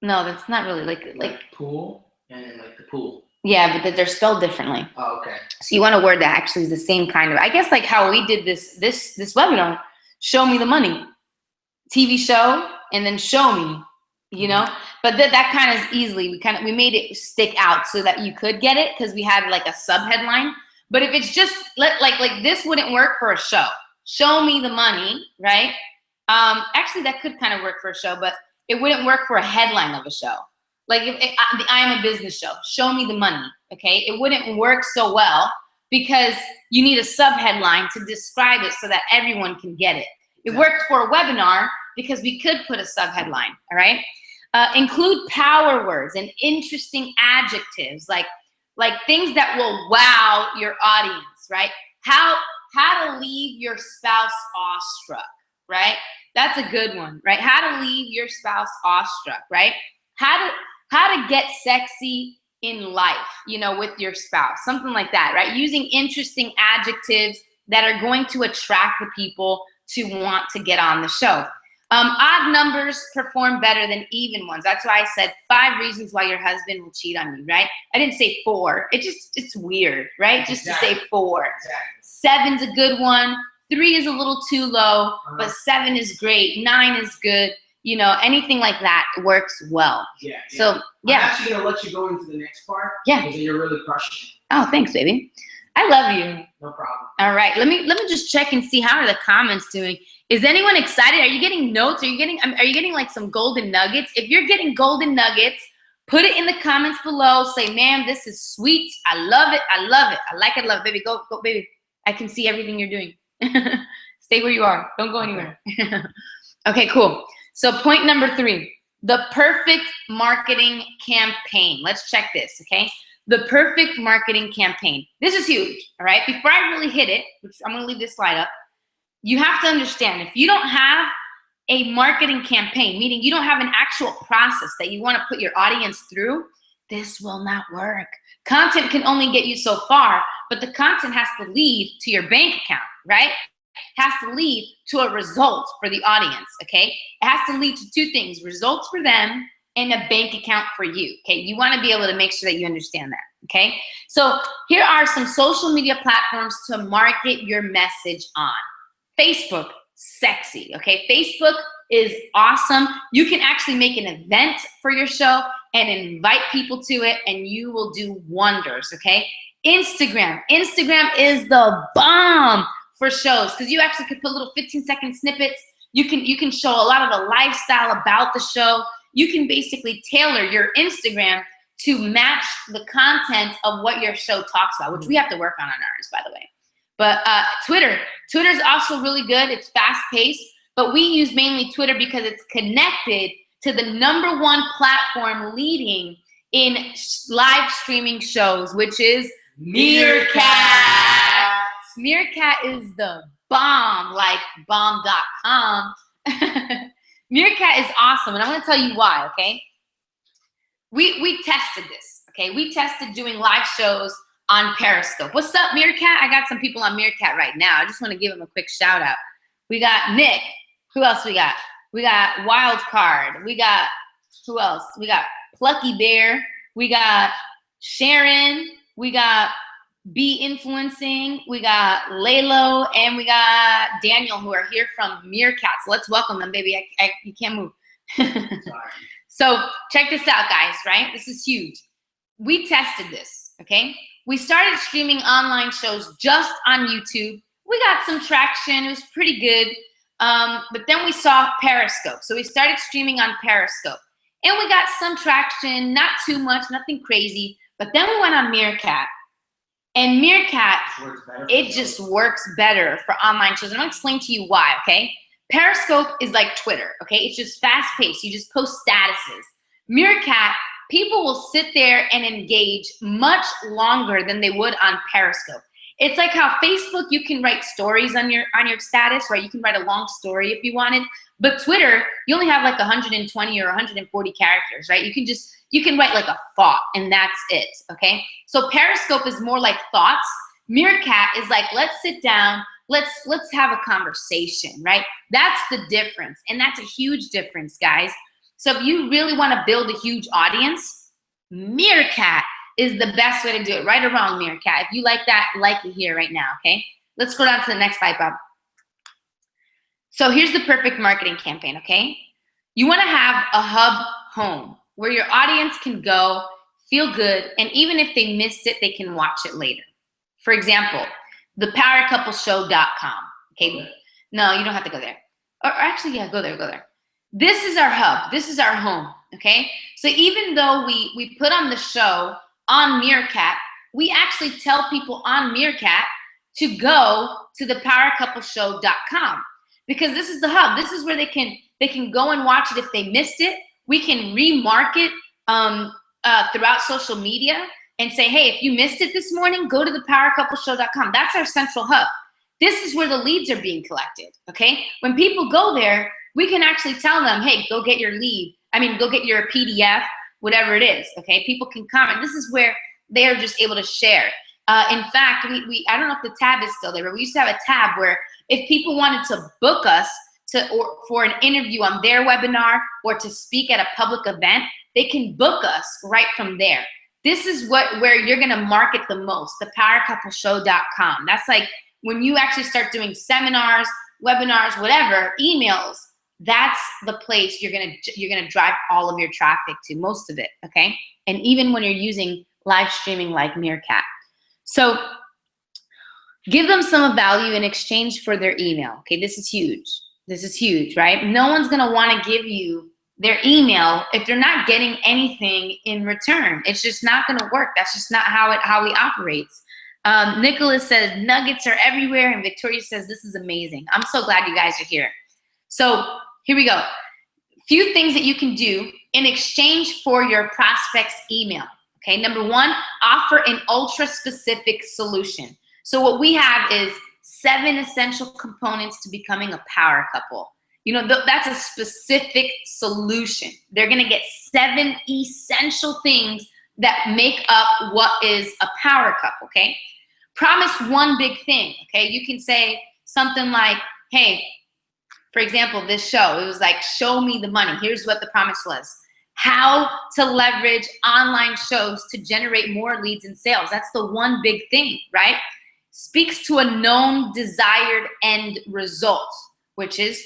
Speaker 2: No, that's not really like
Speaker 1: pool and then like the pool.
Speaker 2: Yeah, but they're spelled differently.
Speaker 1: Oh, okay. So
Speaker 2: you want a word that actually is the same kind of, I guess, like how we did this webinar, Show Me the Money. TV show and then show me, you know? But that kind of is easily, we made it stick out so that you could get it because we had like a sub headline. But if it's just like this wouldn't work for a show. Show me the money, right? Actually, that could kind of work for a show, but it wouldn't work for a headline of a show. Like I Am a Business Show, show me the money, okay? It wouldn't work so well because you need a sub headline to describe it so that everyone can get it. It worked for a webinar because we could put a sub headline, all right? Include power words and interesting adjectives, like things that will wow your audience, right? How to leave your spouse awestruck, right? That's a good one, right? How to leave your spouse awestruck, right? How how to get sexy in life, you know, with your spouse, something like that, right? Using interesting adjectives that are going to attract the people to want to get on the show. Odd numbers perform better than even ones. That's why I said 5 reasons why your husband will cheat on you, right? I didn't say 4. It's weird, right? Just to say 4. Exactly. 7's a good one. 3 is a little too low, but 7 is great. 9 is good. You know, anything like that works well. Yeah. So, yeah.
Speaker 1: I'm actually going to let you go into the next part.
Speaker 2: Yeah.
Speaker 1: Because you're really crushing it.
Speaker 2: Oh, thanks, baby. I love you.
Speaker 1: No problem.
Speaker 2: All right. Let me just check and see how are the comments doing. Is anyone excited? Are you getting notes? Are you getting like some golden nuggets? If you're getting golden nuggets, put it in the comments below. Say, man, this is sweet. I love it. I love it. I like it. Love it. Baby, go, baby. I can see everything you're doing. Stay where you are. Don't go anywhere. Okay, cool. So point number 3, the perfect marketing campaign. Let's check this, okay? The perfect marketing campaign. This is huge, all right? Before I really hit it, which I'm gonna leave this slide up, you have to understand, if you don't have a marketing campaign, meaning you don't have an actual process that you wanna put your audience through, this will not work. Content can only get you so far, but the content has to lead to your bank account, right? Has to lead to a result for the audience, okay? It has to lead to 2 things, results for them and a bank account for you, okay? You wanna be able to make sure that you understand that, okay? So here are some social media platforms to market your message on. Facebook, sexy, okay? Facebook is awesome. You can actually make an event for your show and invite people to it, and you will do wonders, okay? Instagram is the bomb for shows, because you actually could put little 15-second snippets. You can show a lot of the lifestyle about the show. You can basically tailor your Instagram to match the content of what your show talks about, which we have to work on ours, by the way. But Twitter's also really good. It's fast-paced, but we use mainly Twitter because it's connected to the #1 platform leading in live streaming shows, which is Meerkat. Meerkat is the bomb, like bomb.com. Meerkat is awesome, and I'm gonna tell you why, okay? We tested this, okay? We tested doing live shows on Periscope. What's up, Meerkat? I got some people on Meerkat right now. I just wanna give them a quick shout out. We got Nick. Who else we got? We got Wildcard. We got, who else? We got Plucky Bear. We got Sharon. We got Be Influencing, we got Lalo, and we got Daniel, who are here from Meerkat. So let's welcome them, baby. You can't move. So check this out, guys, right? This is huge. We tested this, okay? We started streaming online shows just on YouTube. We got some traction. It was pretty good. But then we saw Periscope. So we started streaming on Periscope. And we got some traction, not too much, nothing crazy. But then we went on Meerkat. And Meerkat, it just works better for online shows. And I'll explain to you why, okay? Periscope is like Twitter, okay? It's just fast-paced. You just post statuses. Meerkat, people will sit there and engage much longer than they would on Periscope. It's like how Facebook, you can write stories on your status, right? You can write a long story if you wanted. But Twitter, you only have like 120 or 140 characters, right? You can write like a thought, and that's it, okay? So Periscope is more like thoughts. Meerkat is like, let's sit down, let's have a conversation, right? That's the difference, and that's a huge difference, guys. So if you really wanna build a huge audience, Meerkat is the best way to do it. Right or wrong, Meerkat? If you like that, like it here right now, okay? Let's go down to the next slide, Bob. So here's the perfect marketing campaign, okay? You wanna have a hub home where your audience can go, feel good, and even if they missed it, they can watch it later. For example, thepowercoupleshow.com, okay? No, you don't have to go there. Or actually, yeah, go there. This is our hub, this is our home, okay? So even though we put on the show on Meerkat, we actually tell people on Meerkat to go to thepowercoupleshow.com because this is the hub. This is where they can go and watch it if they missed it. We can remarket throughout social media and say, hey, if you missed it this morning, go to thepowercoupleshow.com. That's our central hub. This is where the leads are being collected, okay? When people go there, we can actually tell them, hey, go get your lead. Go get your PDF. whatever it is, okay? People can comment. This is where they are just able to share. In fact, I don't know if the tab is still there, but we used to have a tab where if people wanted to book us for an interview on their webinar or to speak at a public event, they can book us right from there. This is where you're gonna market the most, thepowercoupleshow.com. That's like when you actually start doing seminars, webinars, whatever, emails, that's the place you're gonna drive all of your traffic to, most of it, okay? And even when you're using live streaming like Meerkat. So give them some value in exchange for their email, okay? This is huge. This is huge, right? No one's gonna wanna give you their email if they're not getting anything in return. It's just not gonna work. That's just not how we operates. Nicholas says nuggets are everywhere, and Victoria says this is amazing. I'm so glad you guys are here. So here we go. Few things that you can do in exchange for your prospect's email. Okay, number one, offer an ultra specific solution. So what we have is 7 essential components to becoming a power couple. You know, that's a specific solution. They're gonna get 7 essential things that make up what is a power couple, okay? Promise one big thing, okay? You can say something like, hey, for example, this show, it was like, show me the money. Here's what the promise was. How to leverage online shows to generate more leads and sales. That's the one big thing, right? Speaks to a known desired end result, which is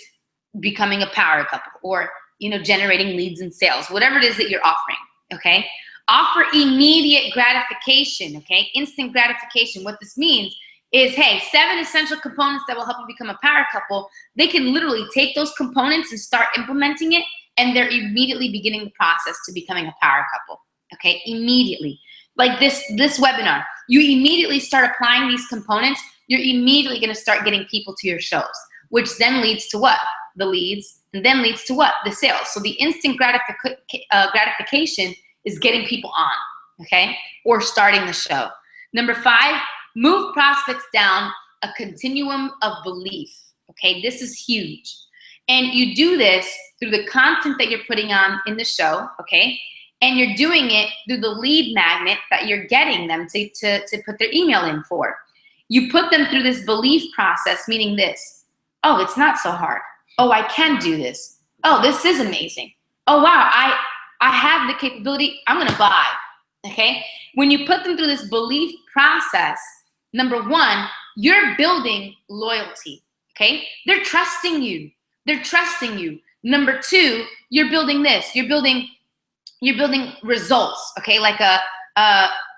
Speaker 2: becoming a power couple or, you know, generating leads and sales, whatever it is that you're offering, okay? Offer immediate gratification, okay? Instant gratification. What this means is, hey, 7 essential components that will help you become a power couple. They can literally take those components and start implementing it, and they're immediately beginning the process to becoming a power couple, okay? Immediately. Like this webinar, you immediately start applying these components, you're immediately gonna start getting people to your shows, which then leads to what? The leads, and then leads to what? The sales. So the instant gratification is getting people on, okay? Or starting the show. Number 5, move prospects down a continuum of belief, okay? This is huge. And you do this through the content that you're putting on in the show, okay? And you're doing it through the lead magnet that you're getting them to put their email in for. You put them through this belief process, meaning this, oh, it's not so hard. Oh, I can do this. Oh, this is amazing. Oh, wow, I have the capability, I'm gonna buy, okay? When you put them through this belief process, number 1, you're building loyalty, okay? They're trusting you. They're trusting you. Number 2, you're building this. You're building results, okay? Like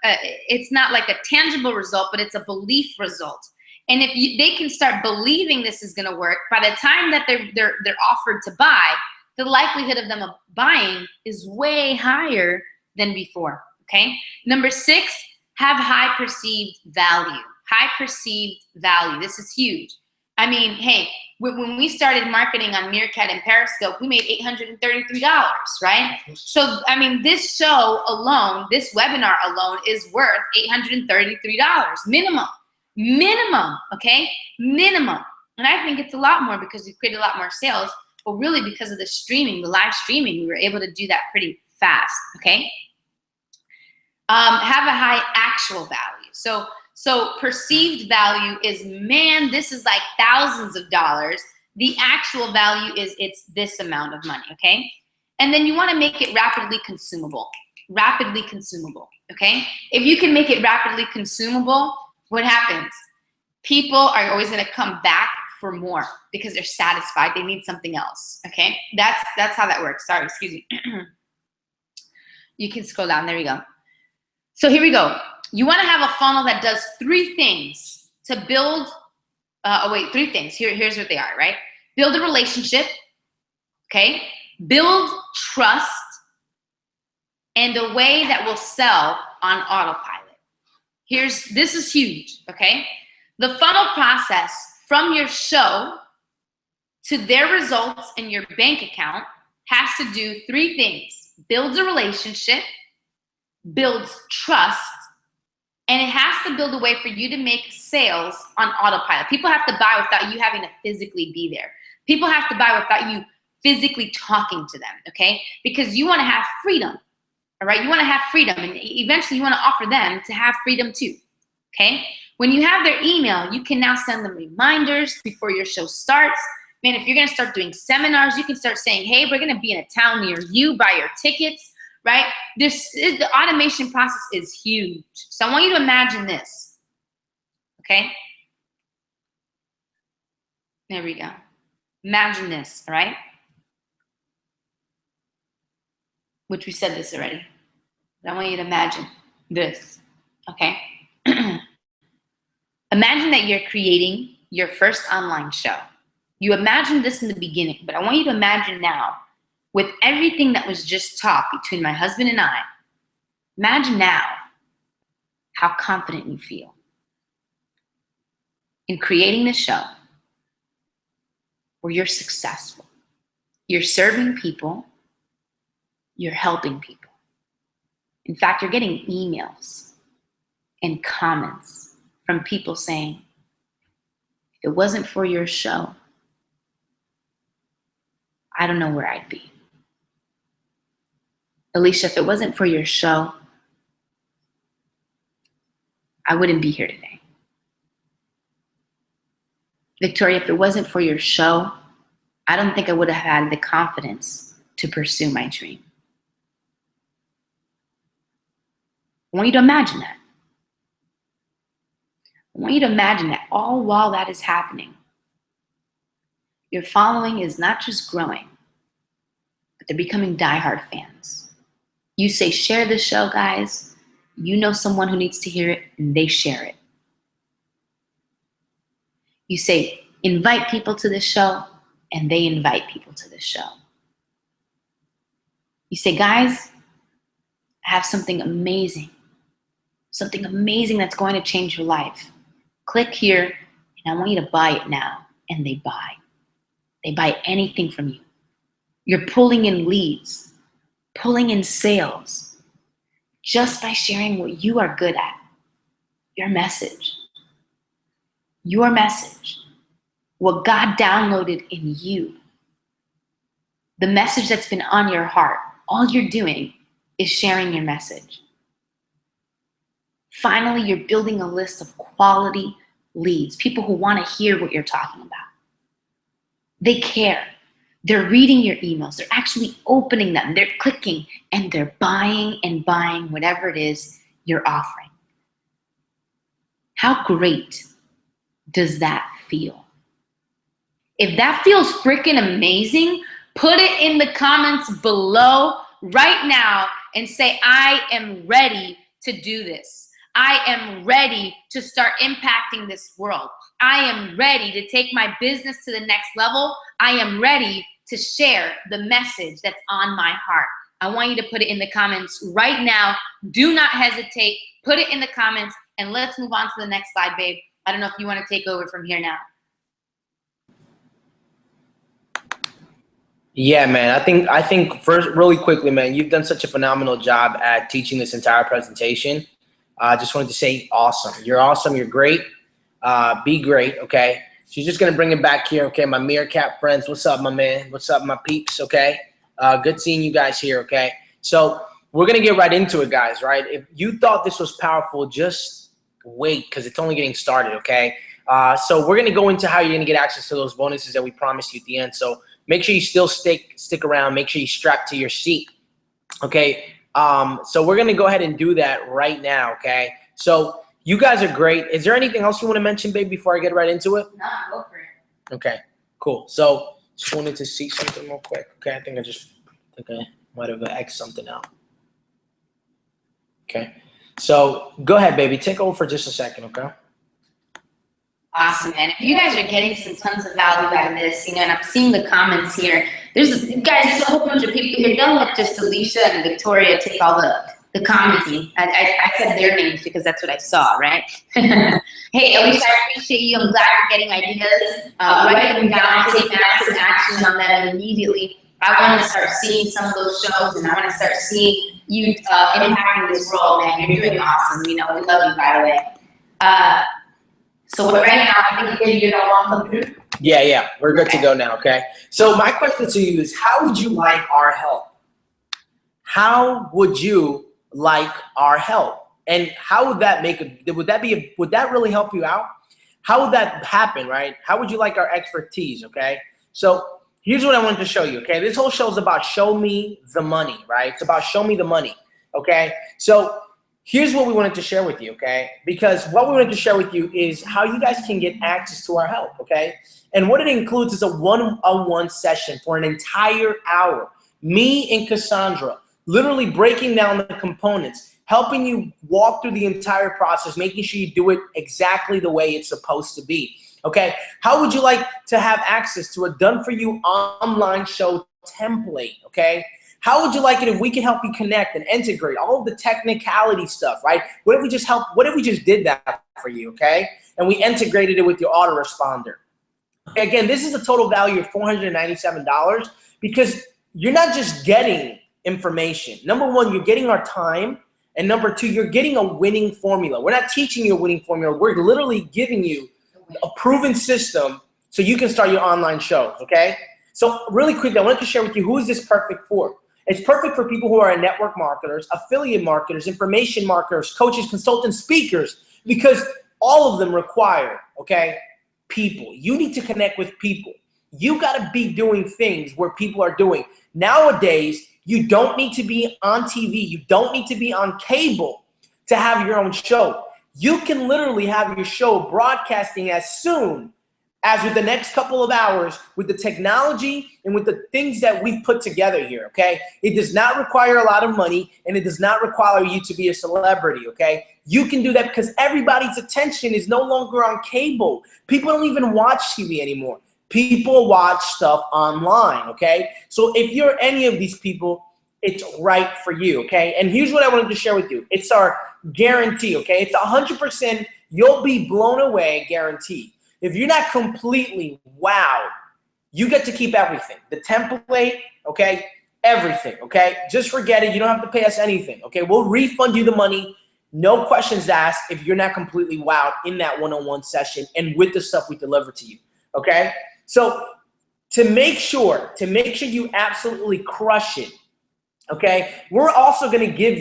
Speaker 2: it's not like a tangible result, but it's a belief result. And if they can start believing this is gonna work, by the time that they're offered to buy, the likelihood of them buying is way higher than before, okay? Number 6, have high perceived value. High perceived value, this is huge. I mean, hey, when we started marketing on Meerkat and Periscope, we made $833, right? So, I mean, this show alone, this webinar alone is worth $833, minimum, okay? Minimum. And I think it's a lot more because we created a lot more sales, but really because of the streaming, the live streaming, we were able to do that pretty fast, okay? Have a high actual value. So perceived value is, man, this is like thousands of dollars. The actual value is it's this amount of money, okay? And then you wanna make it rapidly consumable, okay? If you can make it rapidly consumable, what happens? People are always gonna come back for more because they're satisfied, they need something else, okay? That's how that works. Sorry, excuse me. You can scroll down, there you go. So here we go. You wanna have a funnel that does 3 things to build, 3 things. Here's what they are, right? Build a relationship, okay? Build trust, and a way that will sell on autopilot. This is huge, okay? The funnel process from your show to their results in your bank account has to do 3 things. Builds a relationship, builds trust, and it has to build a way for you to make sales on autopilot. People have to buy without you having to physically be there. People have to buy without you physically talking to them, okay? Because you wanna have freedom. all right? You want to have freedom, and eventually you want to offer them to have freedom too, okay? When you have their email, you can now send them reminders before your show starts. Man, if you're going to start doing seminars, you can start saying, hey, we're going to be in a town near you, buy your tickets, right? The automation process is huge. So I want you to imagine this, okay? There we go. Imagine this, all right? Which we said this already. But I want you to imagine this, okay? Imagine that you're creating your first online show. You imagined this in the beginning, but I want you to imagine now, with everything that was just taught between my husband and I, imagine now how confident you feel in creating this show where you're successful. You're serving people, you're helping people. In fact, you're getting emails and comments from people saying, if it wasn't for your show, I don't know where I'd be. Alicia, if it wasn't for your show, I wouldn't be here today. Victoria, if it wasn't for your show, I don't think I would have had the confidence to pursue my dream. I want you to imagine that. I want you to imagine that all while that is happening, your following is not just growing, but they're becoming diehard fans. You say, share this show, guys. You know someone who needs to hear it, and they share it. You say, invite people to this show, and they invite people to this show. You say, guys, I have something amazing that's going to change your life. Click here, and I want you to buy it now. And they buy. They buy anything from you. You're pulling in leads, pulling in sales, just by sharing what you are good at. Your message. Your message. What God downloaded in you. The message that's been on your heart. All you're doing is sharing your message. Finally, you're building a list of quality leads, people who want to hear what you're talking about. They care. They're reading your emails. They're actually opening them. They're clicking, and they're buying and buying whatever it is you're offering. How great does that feel? If that feels freaking amazing, put it in the comments below right now and say, I am ready to do this. I am ready to start impacting this world. I am ready to take my business to the next level. I am ready to share the message that's on my heart. I want you to put it in the comments right now. Do not hesitate. Put it in the comments, and let's move on to the next slide, babe. I don't know if you want to take over from here now.
Speaker 1: Yeah, man. I think first, really quickly, man, you've done such a phenomenal job at teaching this entire presentation. I just wanted to say awesome. You're awesome. You're great. Be great, okay? She's just going to bring it back here, okay? My Meerkat friends, what's up, my man? What's up, my peeps, okay? Good seeing you guys here, okay? So we're going to get right into it, guys, right? If you thought this was powerful, just wait, because it's only getting started, okay? So we're going to go into how you're going to get access to those bonuses that we promised you at the end. So make sure you still stick around. Make sure you strap to your seat, okay? So we're going to go ahead and do that right now, okay? So you guys are great. Is there anything else you want to mention, babe, before I get right into it?
Speaker 2: No, go for it.
Speaker 1: Okay, cool. So just wanted to see something real quick. Okay, I think I might have X'd something out. Okay, so go ahead, baby. Take over for just a second, okay?
Speaker 2: Awesome, man. If you guys are getting some tons of value out of this, and I'm seeing the comments here. There's a whole bunch of people here. Don't let just Alicia and Victoria take all the commenting. I said their names because that's what I saw, right? Hey, Alicia, I appreciate you. I'm glad you're getting ideas. Write them down, take massive action on them immediately. I want to start seeing some of those shows, and I want to start seeing you impacting this world, man. You're doing awesome. You know, we love you, by the way. So right now, I think you don't want to come through.
Speaker 1: Yeah, we're good to go now, okay? So my question to you is, how would you like our help? how would you like our help? And how would that would that really help you out? How would that happen, right? How would you like our expertise, okay? So here's what I wanted to show you, okay? This whole show is about show me the money, right? It's about show me the money, okay? So here's what we wanted to share with you, okay? Because what we wanted to share with you is how you guys can get access to our help, okay? And what it includes is a one-on-one session for an entire hour. Me and Cassandra literally breaking down the components, helping you walk through the entire process, making sure you do it exactly the way it's supposed to be, okay? How would you like to have access to a done-for-you online show template, okay? How would you like it if we can help you connect and integrate all of the technicality stuff, right? What if we just did that for you, okay? And we integrated it with your autoresponder. Okay, again, this is a total value of $497 because you're not just getting information. Number one, you're getting our time. And number two, you're getting a winning formula. We're not teaching you a winning formula. We're literally giving you a proven system so you can start your online shows, okay? So really quickly, I wanted to share with you who is this perfect for. It's perfect for people who are network marketers, affiliate marketers, information marketers, coaches, consultants, speakers, because all of them require, okay, people. You need to connect with people. You got to be doing things where people are doing. Nowadays, you don't need to be on TV. You don't need to be on cable to have your own show. You can literally have your show broadcasting as soon as with the next couple of hours with the technology and with the things that we've put together here, okay? It does not require a lot of money and it does not require you to be a celebrity, okay? You can do that because everybody's attention is no longer on cable. People don't even watch TV anymore. People watch stuff online, okay? So if you're any of these people, it's right for you, okay? And here's what I wanted to share with you. It's our guarantee, okay? It's 100%, you'll be blown away guarantee. If you're not completely wowed, you get to keep everything. The template, okay? Everything, okay? Just forget it. You don't have to pay us anything, okay? We'll refund you the money. No questions asked if you're not completely wowed in that one-on-one session and with the stuff we deliver to you, okay? So to make sure you absolutely crush it, okay, we're going to give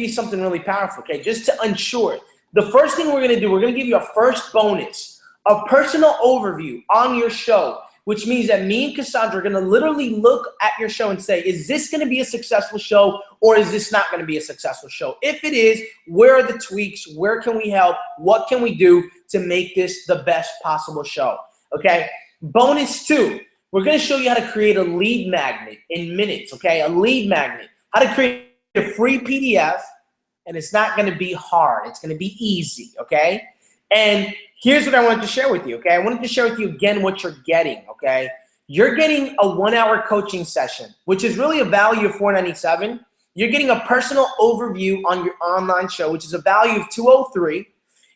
Speaker 1: you something really powerful, okay, just to ensure. The first thing we're going to do, we're going to give you a first bonus, a personal overview on your show, which means that me and Cassandra are going to literally look at your show and say, is this going to be a successful show or is this not going to be a successful show? If it is, where are the tweaks? Where can we help? What can we do to make this the best possible show? Okay. Bonus 2, we're going to show you how to create a lead magnet in minutes. Okay. A lead magnet, how to create a free PDF, and it's not going to be hard. It's going to be easy. Okay. And here's what I wanted to share with you. Okay. I wanted to share with you again what you're getting. Okay. You're getting a 1-hour coaching session, which is really a value of $497. You're getting a personal overview on your online show, which is a value of $203.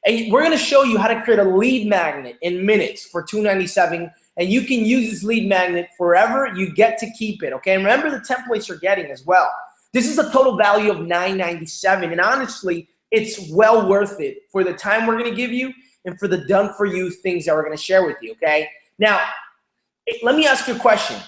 Speaker 1: And we're going to show you how to create a lead magnet in minutes for $297. And you can use this lead magnet forever. You get to keep it, okay? And remember the templates you're getting as well. This is a total value of $997. And honestly, it's well worth it for the time we're going to give you and for the done-for-you things that we're going to share with you, okay? Now, let me ask you a question.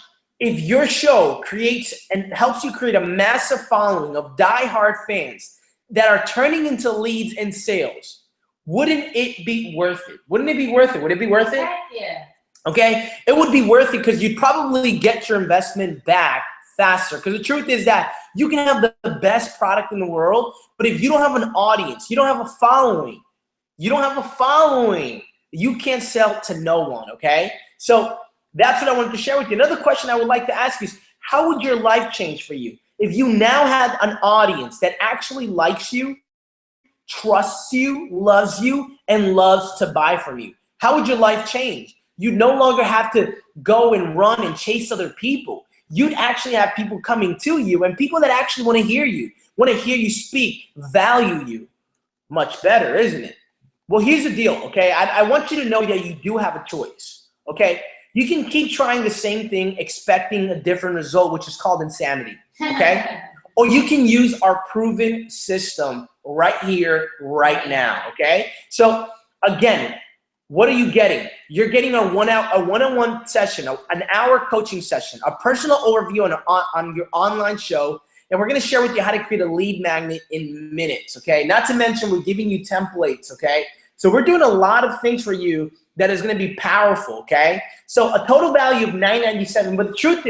Speaker 1: If your show creates and helps you create a massive following of die-hard fans that are turning into leads and sales, wouldn't it be worth it? Wouldn't it be worth it? Would it be worth it?
Speaker 2: Heck yeah.
Speaker 1: Okay, it would be worth it because you'd probably get your investment back faster. Because the truth is that you can have the best product in the world, but if you don't have an audience, you don't have a following, you can't sell to no one, okay? So that's what I wanted to share with you. Another question I would like to ask is, how would your life change for you if you now had an audience that actually likes you, trusts you, loves you, and loves to buy from you? How would your life change? You'd no longer have to go and run and chase other people. You'd actually have people coming to you and people that actually want to hear you speak, value you. Much better, isn't it? Well, here's the deal, okay? I want you to know that you do have a choice, okay? You can keep trying the same thing, expecting a different result, which is called insanity, okay? Or you can use our proven system right here, right now, okay? So again, what are you getting? You're getting a one-on-one session, an hour coaching session, a personal overview on your online show, and we're gonna share with you how to create a lead magnet in minutes, okay? Not to mention we're giving you templates, okay? So we're doing a lot of things for you that is gonna be powerful, okay? So a total value of $9.97, but the truth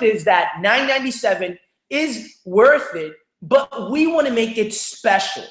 Speaker 1: is that $9.97 is worth it, but we wanna make it special.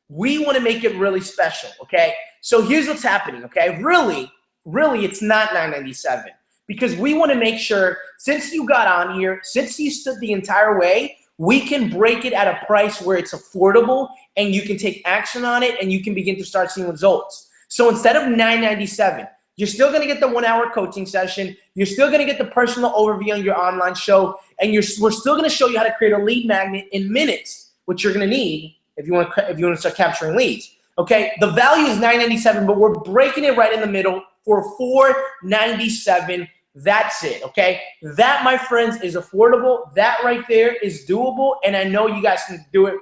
Speaker 1: We wanna make it really special, okay? So here's what's happening, okay? Really, it's not $9.97 because we wanna make sure, since you got on here, since you stood the entire way, we can break it at a price where it's affordable and you can take action on it and you can begin to start seeing results. So instead of $9.97, you're still gonna get the 1 hour coaching session, you're still gonna get the personal overview on your online show, and we're still gonna show you how to create a lead magnet in minutes, which you're gonna need if you want to start capturing leads. Okay, the value is $9.97, but we're breaking it right in the middle for $4.97. That's it, okay? That, my friends, is affordable. That right there is doable, and I know you guys can do it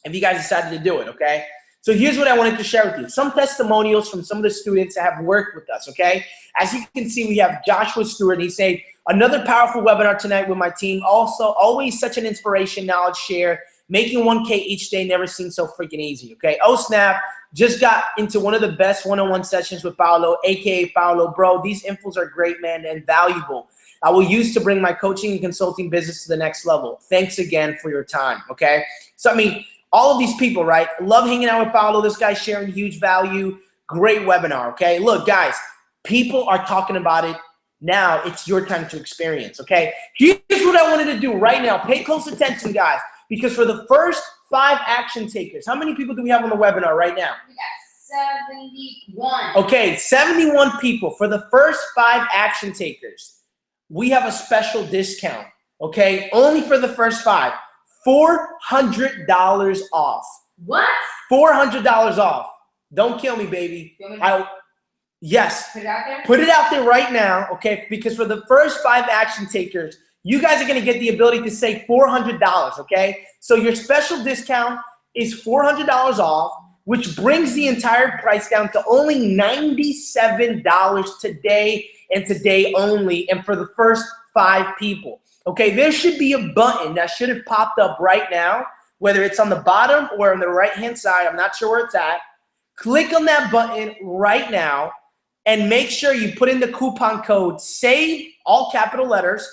Speaker 1: if you guys decided to do it, okay? So here's what I wanted to share with you. Some testimonials from some of the students that have worked with us, okay? As you can see, we have Joshua Stewart. He's saying, another powerful webinar tonight with my team. Also, always such an inspiration, knowledge share. Making 1K each day never seemed so freaking easy, okay? Oh, snap. Just got into one of the best one-on-one sessions with Paolo, AKA Paolo. Bro, these infos are great, man, and valuable. I will use to bring my coaching and consulting business to the next level. Thanks again for your time, okay? So, I mean, all of these people, right? Love hanging out with Paolo. This guy's sharing huge value. Great webinar, okay? Look, guys, people are talking about it. Now it's your time to experience, okay? Here's what I wanted to do right now. Pay close attention, guys. Because for the first 5 action takers, how many people do we have on the webinar right now?
Speaker 2: We got 71.
Speaker 1: Okay, 71 people. For the first 5 action takers, we have a special discount, okay? Only for the first 5. $400 off.
Speaker 2: What?
Speaker 1: $400 off. Don't kill me, baby. Yes.
Speaker 2: Put it out there?
Speaker 1: Put it out there right now, okay? Because for the first 5 action takers, you guys are gonna get the ability to save $400, okay? So your special discount is $400 off, which brings the entire price down to only $97 today and today only, and for the first 5 people. Okay, there should be a button that should have popped up right now, whether it's on the bottom or on the right-hand side, I'm not sure where it's at. Click on that button right now and make sure you put in the coupon code SAVE, all capital letters,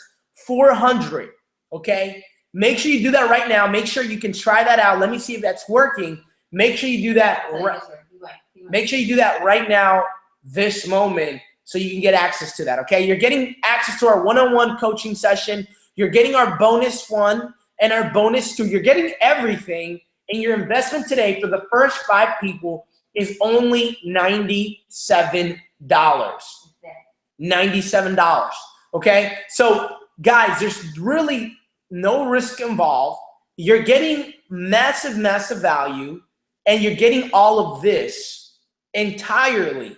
Speaker 1: 400, okay? Make sure you do that right now. Make sure you can try that out. Let me see if that's working. Make sure you do that. Make sure you do that right now, this moment, so you can get access to that, okay? You're getting access to our one-on-one coaching session. You're getting our bonus 1 and our bonus 2. You're getting everything, and your investment today for the first 5 people is only $97. $97, okay? So, guys, there's really no risk involved. You're getting massive, massive value, and you're getting all of this entirely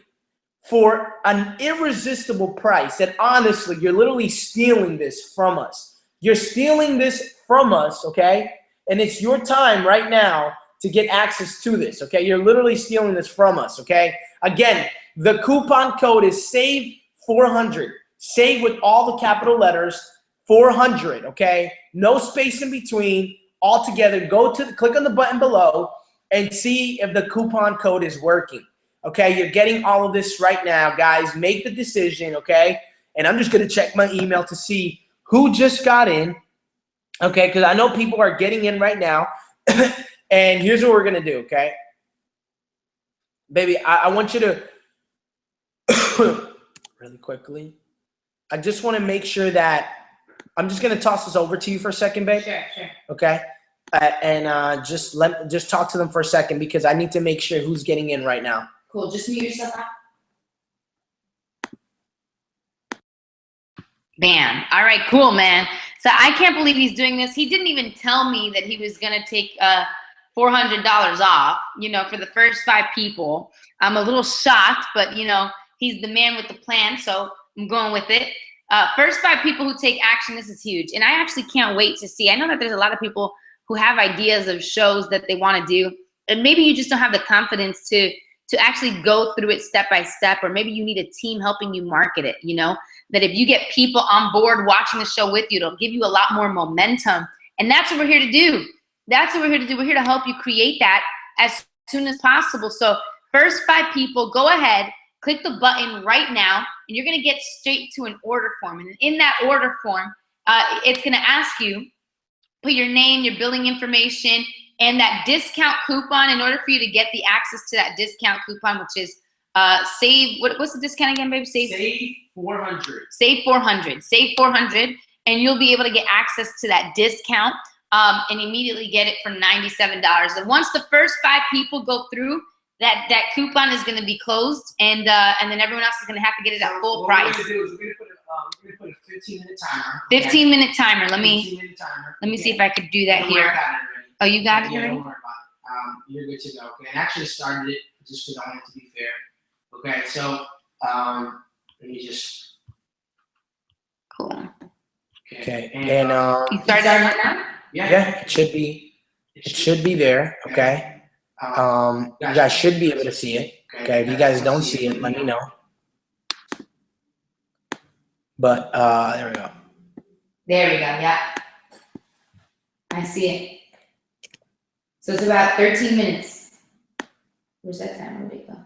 Speaker 1: for an irresistible price that, honestly, you're literally stealing this from us. You're stealing this from us, okay? And it's your time right now to get access to this, okay? You're literally stealing this from us, okay? Again, the coupon code is SAVE400. Save with all the capital letters, 400, okay? No space in between, all together. Click on the button below and see if the coupon code is working, okay? You're getting all of this right now, guys. Make the decision, okay? And I'm just gonna check my email to see who just got in, okay? Because I know people are getting in right now. And here's what we're gonna do, okay? Baby, I want you to, really quickly, I just wanna make sure that, I'm just gonna toss this over to you for a second, babe.
Speaker 2: Sure.
Speaker 1: Okay? Just talk to them for a second because I need to make sure who's getting in right now.
Speaker 2: Cool, just mute yourself out. Bam. All right, cool, man. So I can't believe he's doing this. He didn't even tell me that he was gonna take $400 off, for the first 5 people. I'm a little shocked, but he's the man with the plan, so I'm going with it. First 5 people who take action, this is huge. And I actually can't wait to see. I know that there's a lot of people who have ideas of shows that they want to do, and maybe you just don't have the confidence to to actually go through it step by step, or maybe you need a team helping you market it, you know, that if you get people on board watching the show with you, it'll give you a lot more momentum. And that's what we're here to do. That's what we're here to do. We're here to help you create that as soon as possible. So first 5 people, go ahead, click the button right now, and you're gonna get straight to an order form. And in that order form, it's gonna ask you, put your name, your billing information, and that discount coupon in order for you to get the access to that discount coupon, which is save, what's the discount again, babe?
Speaker 1: Save 400.
Speaker 2: Save 400. Save 400, and you'll be able to get access to that discount and immediately get it for $97. And once the first 5 people go through, that coupon is going to be closed, and then everyone else is going to have to get it at full price.
Speaker 1: What we're going to do is we're going to put a 15-minute timer.
Speaker 2: 15-minute timer. Let me
Speaker 1: 15-minute timer.
Speaker 2: see if I could do that
Speaker 1: Don't worry,
Speaker 2: here.
Speaker 1: I got it already.
Speaker 2: Oh, you got it
Speaker 1: Yeah,
Speaker 2: already?
Speaker 1: don't worry about it. You're good to go. Okay, and I actually started it just because I want it to be fair. Okay, so let me just.
Speaker 2: Cool.
Speaker 1: Okay, and
Speaker 2: You started right now?
Speaker 1: yeah, it should be. It should be there. Okay. You guys should be able to see it. Okay, if you guys don't see it, let me know. But there we go.
Speaker 2: There we go, yeah. I see it. So it's about 13 minutes. Where's that timer? Where'd it go?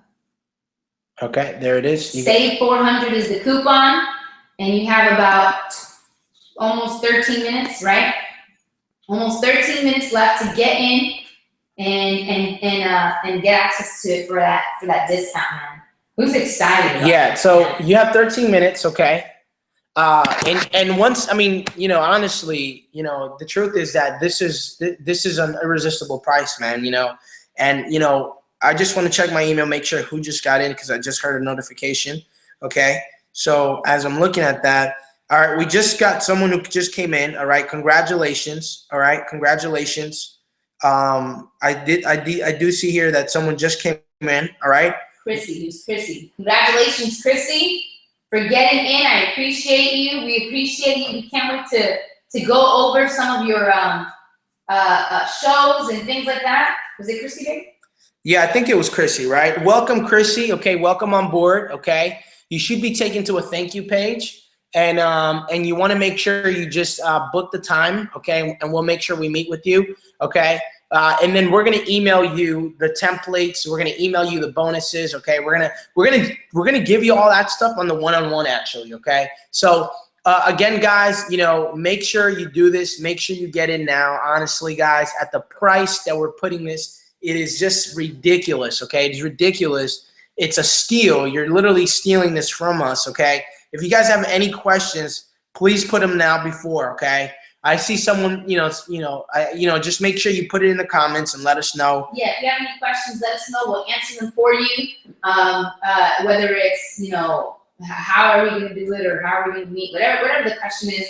Speaker 1: Okay, there it is.
Speaker 2: Save 400 is the coupon, and you have about almost 13 minutes, right? Almost 13 minutes left to get in and get access to it for that discount, man. Who's excited about
Speaker 1: Yeah,
Speaker 2: it?
Speaker 1: so you have 13 minutes, okay? And once, I mean, you know, honestly, you know, the truth is that this is an irresistible price, man, you know? And, you know, I just want to check my email, make sure who just got in, because I just heard a notification, okay? So as I'm looking at that, all right, we just got someone who just came in, all right? Congratulations, all right? Congratulations. I do see here that someone just came in, all right?
Speaker 2: Chrissy, who's Chrissy? Congratulations, Chrissy, for getting in. I appreciate you. We appreciate you. We can't wait to go over some of your shows and things like that. Was it Chrissy, babe?
Speaker 1: Yeah, I think it was Chrissy, right? Welcome, Chrissy. Okay, welcome on board. Okay, you should be taken to a thank you page, and you want to make sure you just book the time. Okay, and we'll make sure we meet with you. Okay. And then we're gonna email you the templates. We're gonna email you the bonuses. Okay, we're gonna give you all that stuff on the one-on-one actually. Okay, so again, guys, you know, make sure you do this. Make sure you get in now. Honestly, guys, at the price that we're putting this, it is just ridiculous. Okay, it is ridiculous. It's a steal. You're literally stealing this from us. Okay, if you guys have any questions, please put them now before. Okay. I see someone, just make sure you put it in the comments and let us know.
Speaker 2: Yeah, if you have any questions, let us know. We'll answer them for you. Whether it's, you know, how are we going to do it, or how are we going to meet, whatever the question is,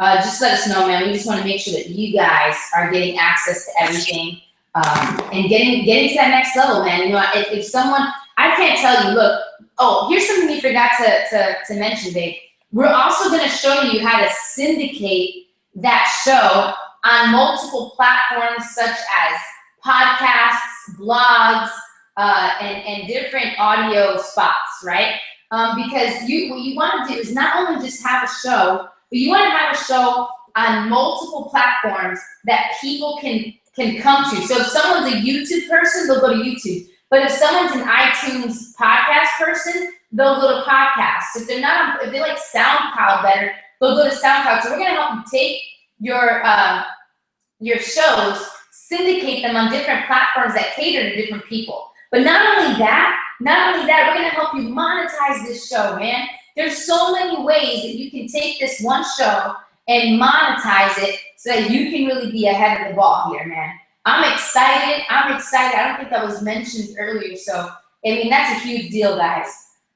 Speaker 2: just let us know, man. We just want to make sure that you guys are getting access to everything and getting to that next level, man. You know, if someone, I can't tell you, look, oh, here's something we forgot to mention, babe. We're also going to show you how to syndicate that show on multiple platforms such as podcasts, blogs, and different audio spots, right? Because what you want to do is not only just have a show, but you want to have a show on multiple platforms that people can come to. So if someone's a YouTube person, they'll go to YouTube. But if someone's an iTunes podcast person, they'll go to podcasts. If they like SoundCloud better, they'll go to SoundCloud. So we're going to help you take your shows, syndicate them on different platforms that cater to different people. But not only that, we're going to help you monetize this show, man. There's so many ways that you can take this one show and monetize it so that you can really be ahead of the ball here, man. I'm excited. I don't think that was mentioned earlier. So, I mean, that's a huge deal, guys.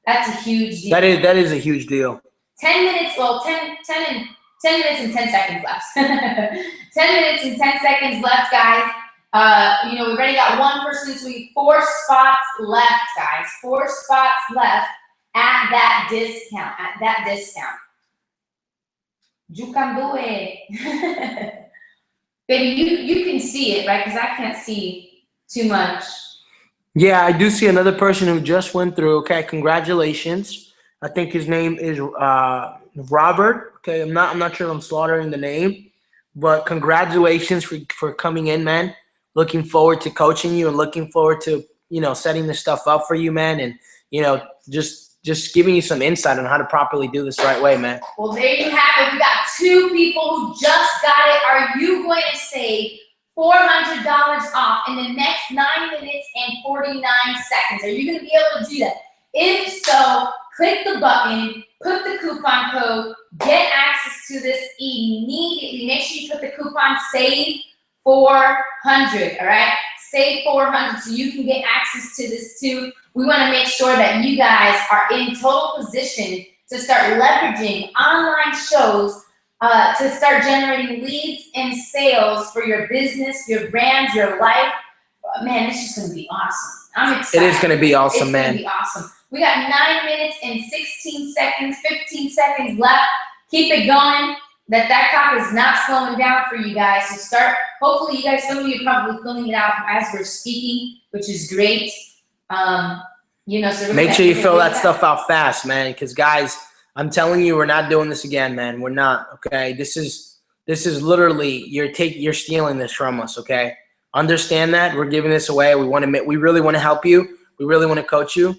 Speaker 2: That's a huge deal.
Speaker 1: That is a huge deal.
Speaker 2: 10 minutes, well, 10 minutes and 10 seconds left. 10 minutes and 10 seconds left, guys. We already got one person, so we have 4 spots left, guys. 4 spots left at that discount. You can do it. Baby, you can see it, right? Because I can't see too much.
Speaker 1: Yeah, I do see another person who just went through. Okay, congratulations. I think his name is Robert. Okay, I'm not sure if I'm slaughtering the name, but congratulations for coming in, man. Looking forward to coaching you and looking forward to setting this stuff up for you, man, and just giving you some insight on how to properly do this the right way, man.
Speaker 2: Well, there you have it. We got 2 people who just got it. Are you going to save $400 off in the next 9 minutes and 49 seconds? Are you going to be able to do that? If so, click the button, put the coupon code, get access to this immediately. Make sure you put the coupon SAVE 400, all right? Save 400 so you can get access to this too. We want to make sure that you guys are in total position to start leveraging online shows to start generating leads and sales for your business, your brand, your life. Man, it's just going to be awesome. I'm excited.
Speaker 1: It is going to be awesome, man.
Speaker 2: It's going to be awesome. We got 9 minutes and 16 seconds, 15 seconds left. Keep it going. That clock is not slowing down for you guys. So start, hopefully you guys, some of you are probably filling it out as we're speaking, which is great. So
Speaker 1: make sure you fill that stuff out fast, man, because guys, I'm telling you, we're not doing this again, man. We're not, okay? This is literally, you're stealing this from us, okay? Understand that. We're giving this away. We really want to help you. We really want to coach you.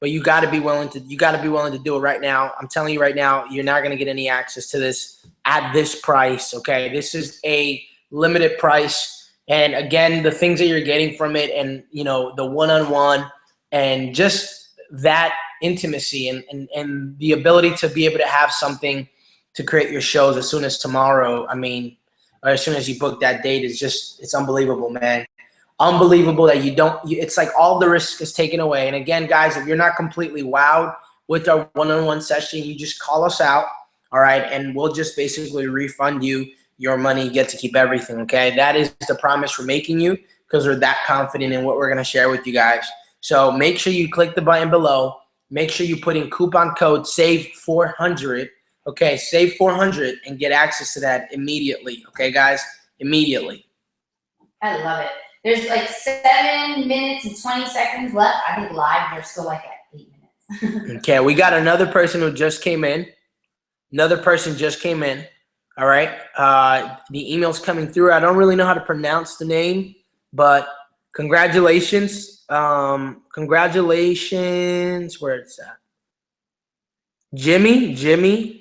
Speaker 1: But you got to be willing to do it right now. I'm telling you right now, you're not going to get any access to this at this price, okay? This is a limited price. And again, the things that you're getting from it and, the one-on-one and just that intimacy and the ability to be able to have something to create your shows as soon as tomorrow, or as soon as you book that date it's unbelievable, man. Unbelievable that it's like all the risk is taken away. And again, guys, if you're not completely wowed with our one-on-one session, you just call us out, all right? And we'll just basically refund you your money. You get to keep everything, okay? That is the promise we're making you because we're that confident in what we're going to share with you guys. So make sure you click the button below. Make sure you put in coupon code SAVE400, okay? SAVE400 and get access to that immediately, okay, guys? Immediately.
Speaker 2: I love it. There's like 7 minutes and 20 seconds left. I think live, they're still like at 8 minutes.
Speaker 1: Okay, we got another person who just came in. Another person just came in. All right. The email's coming through. I don't really know how to pronounce the name, but congratulations. Congratulations. Where it's at? Jimmy V.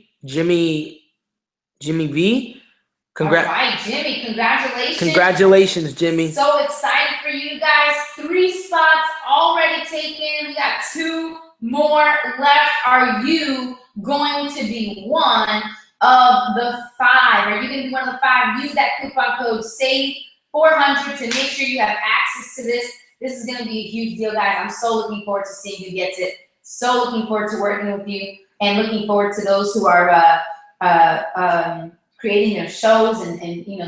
Speaker 2: All right, Jimmy, congratulations.
Speaker 1: Congratulations, Jimmy.
Speaker 2: So excited for you guys. 3 spots already taken. We got 2 more left. Are you going to be one of the 5? Are you going to be one of the 5? Use that coupon code SAVE400 to make sure you have access to this. This is going to be a huge deal, guys. I'm so looking forward to seeing who gets it. So looking forward to working with you and looking forward to those who are creating their shows and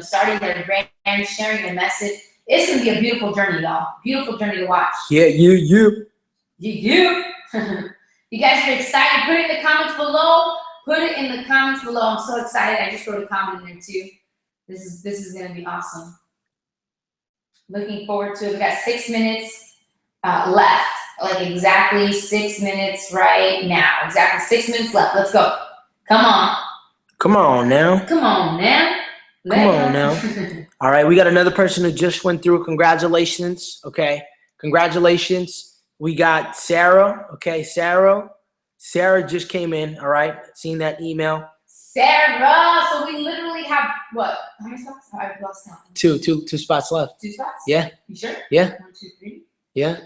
Speaker 2: starting their brand, sharing their message. It's gonna be a beautiful journey, y'all. Beautiful journey to watch.
Speaker 1: Yeah, you.
Speaker 2: You guys are excited? Put it in the comments below. Put it in the comments below. I'm so excited. I just wrote a comment in there too. This is gonna be awesome. Looking forward to it. We got 6 minutes left. Like exactly 6 minutes right now. Exactly 6 minutes left. Let's go. Come on.
Speaker 1: Come on now.
Speaker 2: Come on now.
Speaker 1: Come on now. All right, we got another person who just went through. Congratulations. Okay, congratulations. We got Sarah. Okay, Sarah just came in. All right, seen that email.
Speaker 2: Sarah. So we literally have what? How many spots? I've lost count.
Speaker 1: Two spots left.
Speaker 2: 2 spots?
Speaker 1: Yeah.
Speaker 2: You sure?
Speaker 1: Yeah.
Speaker 2: 1, 2, 3.
Speaker 1: Yeah.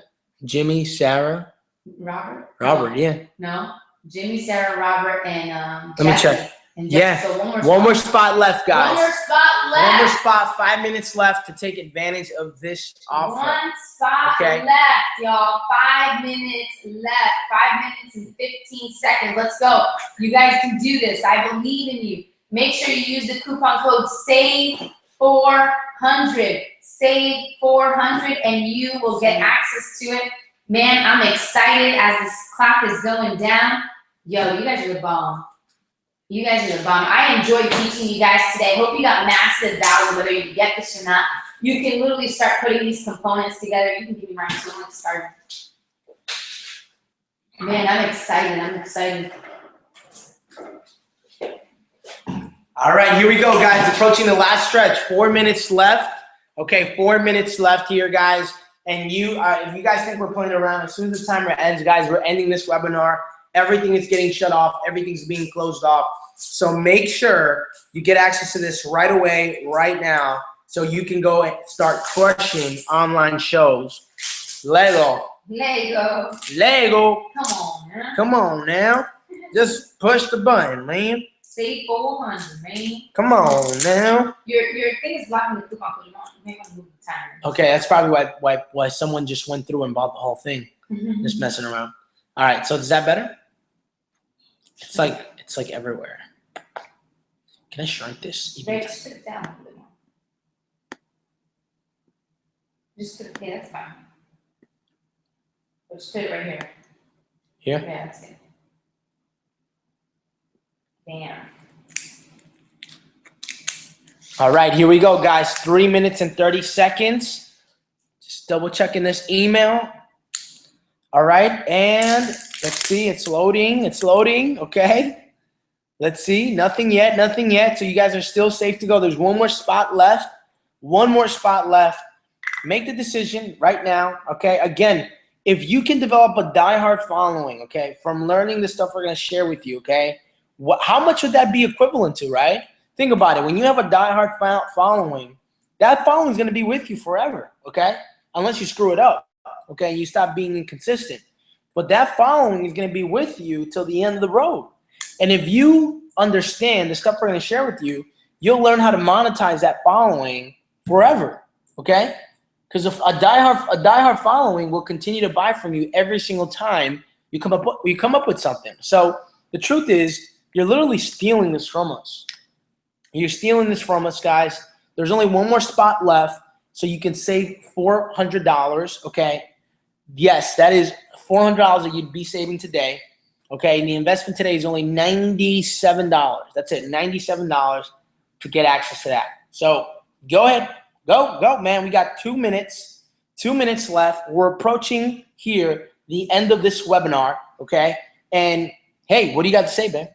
Speaker 1: Jimmy, Sarah.
Speaker 2: Robert.
Speaker 1: Yeah.
Speaker 2: No. Jimmy, Sarah, Robert, and
Speaker 1: Let me check.
Speaker 2: And
Speaker 1: yeah.
Speaker 2: So
Speaker 1: one more spot left, guys.
Speaker 2: One more spot left.
Speaker 1: One more spot. 5 minutes left to take advantage of this offer.
Speaker 2: 1 spot left, y'all. 5 minutes left. 5 minutes and 15 seconds. Let's go. You guys can do this. I believe in you. Make sure you use the coupon code SAVE400. SAVE400, and you will get access to it. Man, I'm excited as this clock is going down. Yo, you guys are the bomb. You guys are the bomb. I enjoyed teaching you guys today. Hope you got massive value, whether you get this or not. You can literally start putting these components together. You can give me mine so I'm started. Man, I'm excited. I'm excited.
Speaker 1: All right, here we go, guys. Approaching the last stretch. 4 minutes left. Okay, 4 minutes left here, guys. And if you guys think we're playing around, as soon as the timer ends, guys, we're ending this webinar. Everything is getting shut off. Everything's being closed off. So make sure you get access to this right away, right now, so you can go and start crushing online shows. Lego.
Speaker 2: Lego.
Speaker 1: Lego.
Speaker 2: Come on, man.
Speaker 1: Come on now. Just push the button, man.
Speaker 2: Say 400, man.
Speaker 1: Come on now.
Speaker 2: Your thing is blocking the coupon code. You may want to move the timer.
Speaker 1: Okay, that's probably why someone just went through and bought the whole thing. Just messing around. All right, so is that better? It's like everywhere. Can I shrink this?
Speaker 2: Ray, just put it down a little bit more. Just put it, yeah, that's fine. Just put it right here.
Speaker 1: Here?
Speaker 2: Yeah, that's it. Damn.
Speaker 1: All right, here we go, guys. 3 minutes and 30 seconds. Just double checking this email. All right, and let's see. It's loading. It's loading. Okay. Let's see. Nothing yet. Nothing yet. So you guys are still safe to go. There's one more spot left. One more spot left. Make the decision right now. Okay. Again, if you can develop a diehard following, okay, from learning the stuff we're going to share with you, okay, how much would that be equivalent to, right? Think about it. When you have a diehard following, that following is going to be with you forever, okay? Unless you screw it up, okay? You stop being inconsistent. But that following is going to be with you till the end of the road. And if you understand the stuff we're going to share with you, you'll learn how to monetize that following forever, okay? Because a diehard following will continue to buy from you every single time you come up with something. So the truth is, you're literally stealing this from us. You're stealing this from us, guys. There's only one more spot left, so you can save $400, okay? Yes, that is $400 that you'd be saving today, okay? And the investment today is only $97. That's it, $97 to get access to that. So go ahead. Go, man. We got 2 minutes. 2 minutes left. We're approaching here the end of this webinar, okay? And, hey, what do you got to say, babe?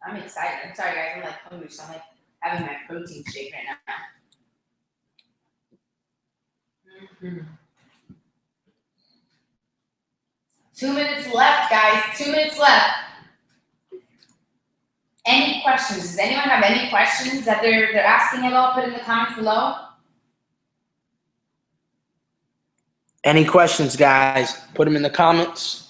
Speaker 2: I'm excited. I'm sorry, guys. I'm like hungry, so I'm like having my protein shake right now. 2 minutes left, guys. 2 minutes left. Any questions? Does anyone have any questions that they're asking about? Put in the comments below.
Speaker 1: Any questions, guys? Put them in the comments.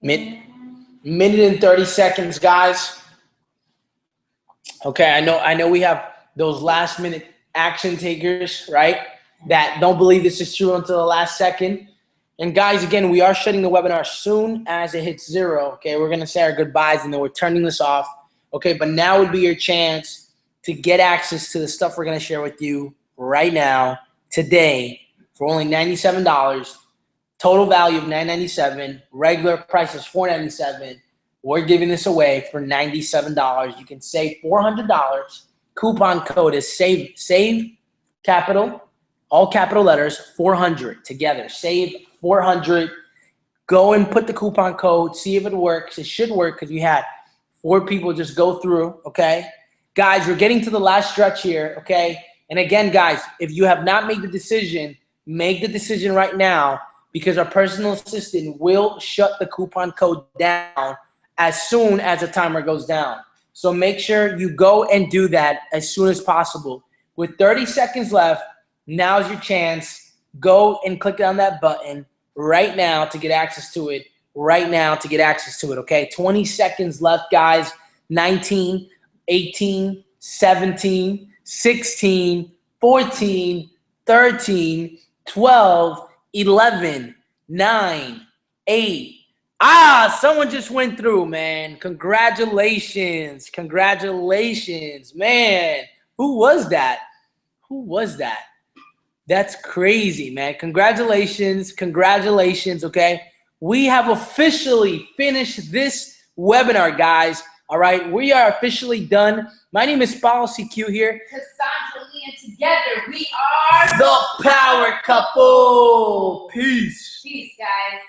Speaker 1: Minute and 30 seconds, guys. Okay, I know we have those last minute action takers, right? That don't believe this is true until the last second. And guys, again, we are shutting the webinar soon as it hits 0. Okay, we're gonna say our goodbyes and then we're turning this off. Okay, but now would be your chance to get access to the stuff we're gonna share with you right now, today, for only $97. Total value of $997. Regular price is $497. We're giving this away for $97. You can save $400. Coupon code is save capital, all capital letters, 400 together. Save 400. Go and put the coupon code. See if it works. It should work because we had 4 people just go through. Okay, guys, we're getting to the last stretch here. Okay, and again, guys, if you have not made the decision, make the decision right now, because our personal assistant will shut the coupon code down as soon as the timer goes down. So make sure you go and do that as soon as possible. With 30 seconds left, now's your chance. Go and click on that button right now to get access to it. Right now to get access to it, okay? 20 seconds left, guys. 19, 18, 17, 16, 14, 13, 12, 11, 9, 8. Someone just went through, man. Congratulations. Congratulations, man. Who was that? Who was that? That's crazy, man. Congratulations. Congratulations, okay? We have officially finished this webinar, guys. All right, we are officially done. My name is Paulo CQ here.
Speaker 2: Cassandra Lee, and together we are
Speaker 1: The Power Couple. Peace.
Speaker 2: Peace, guys.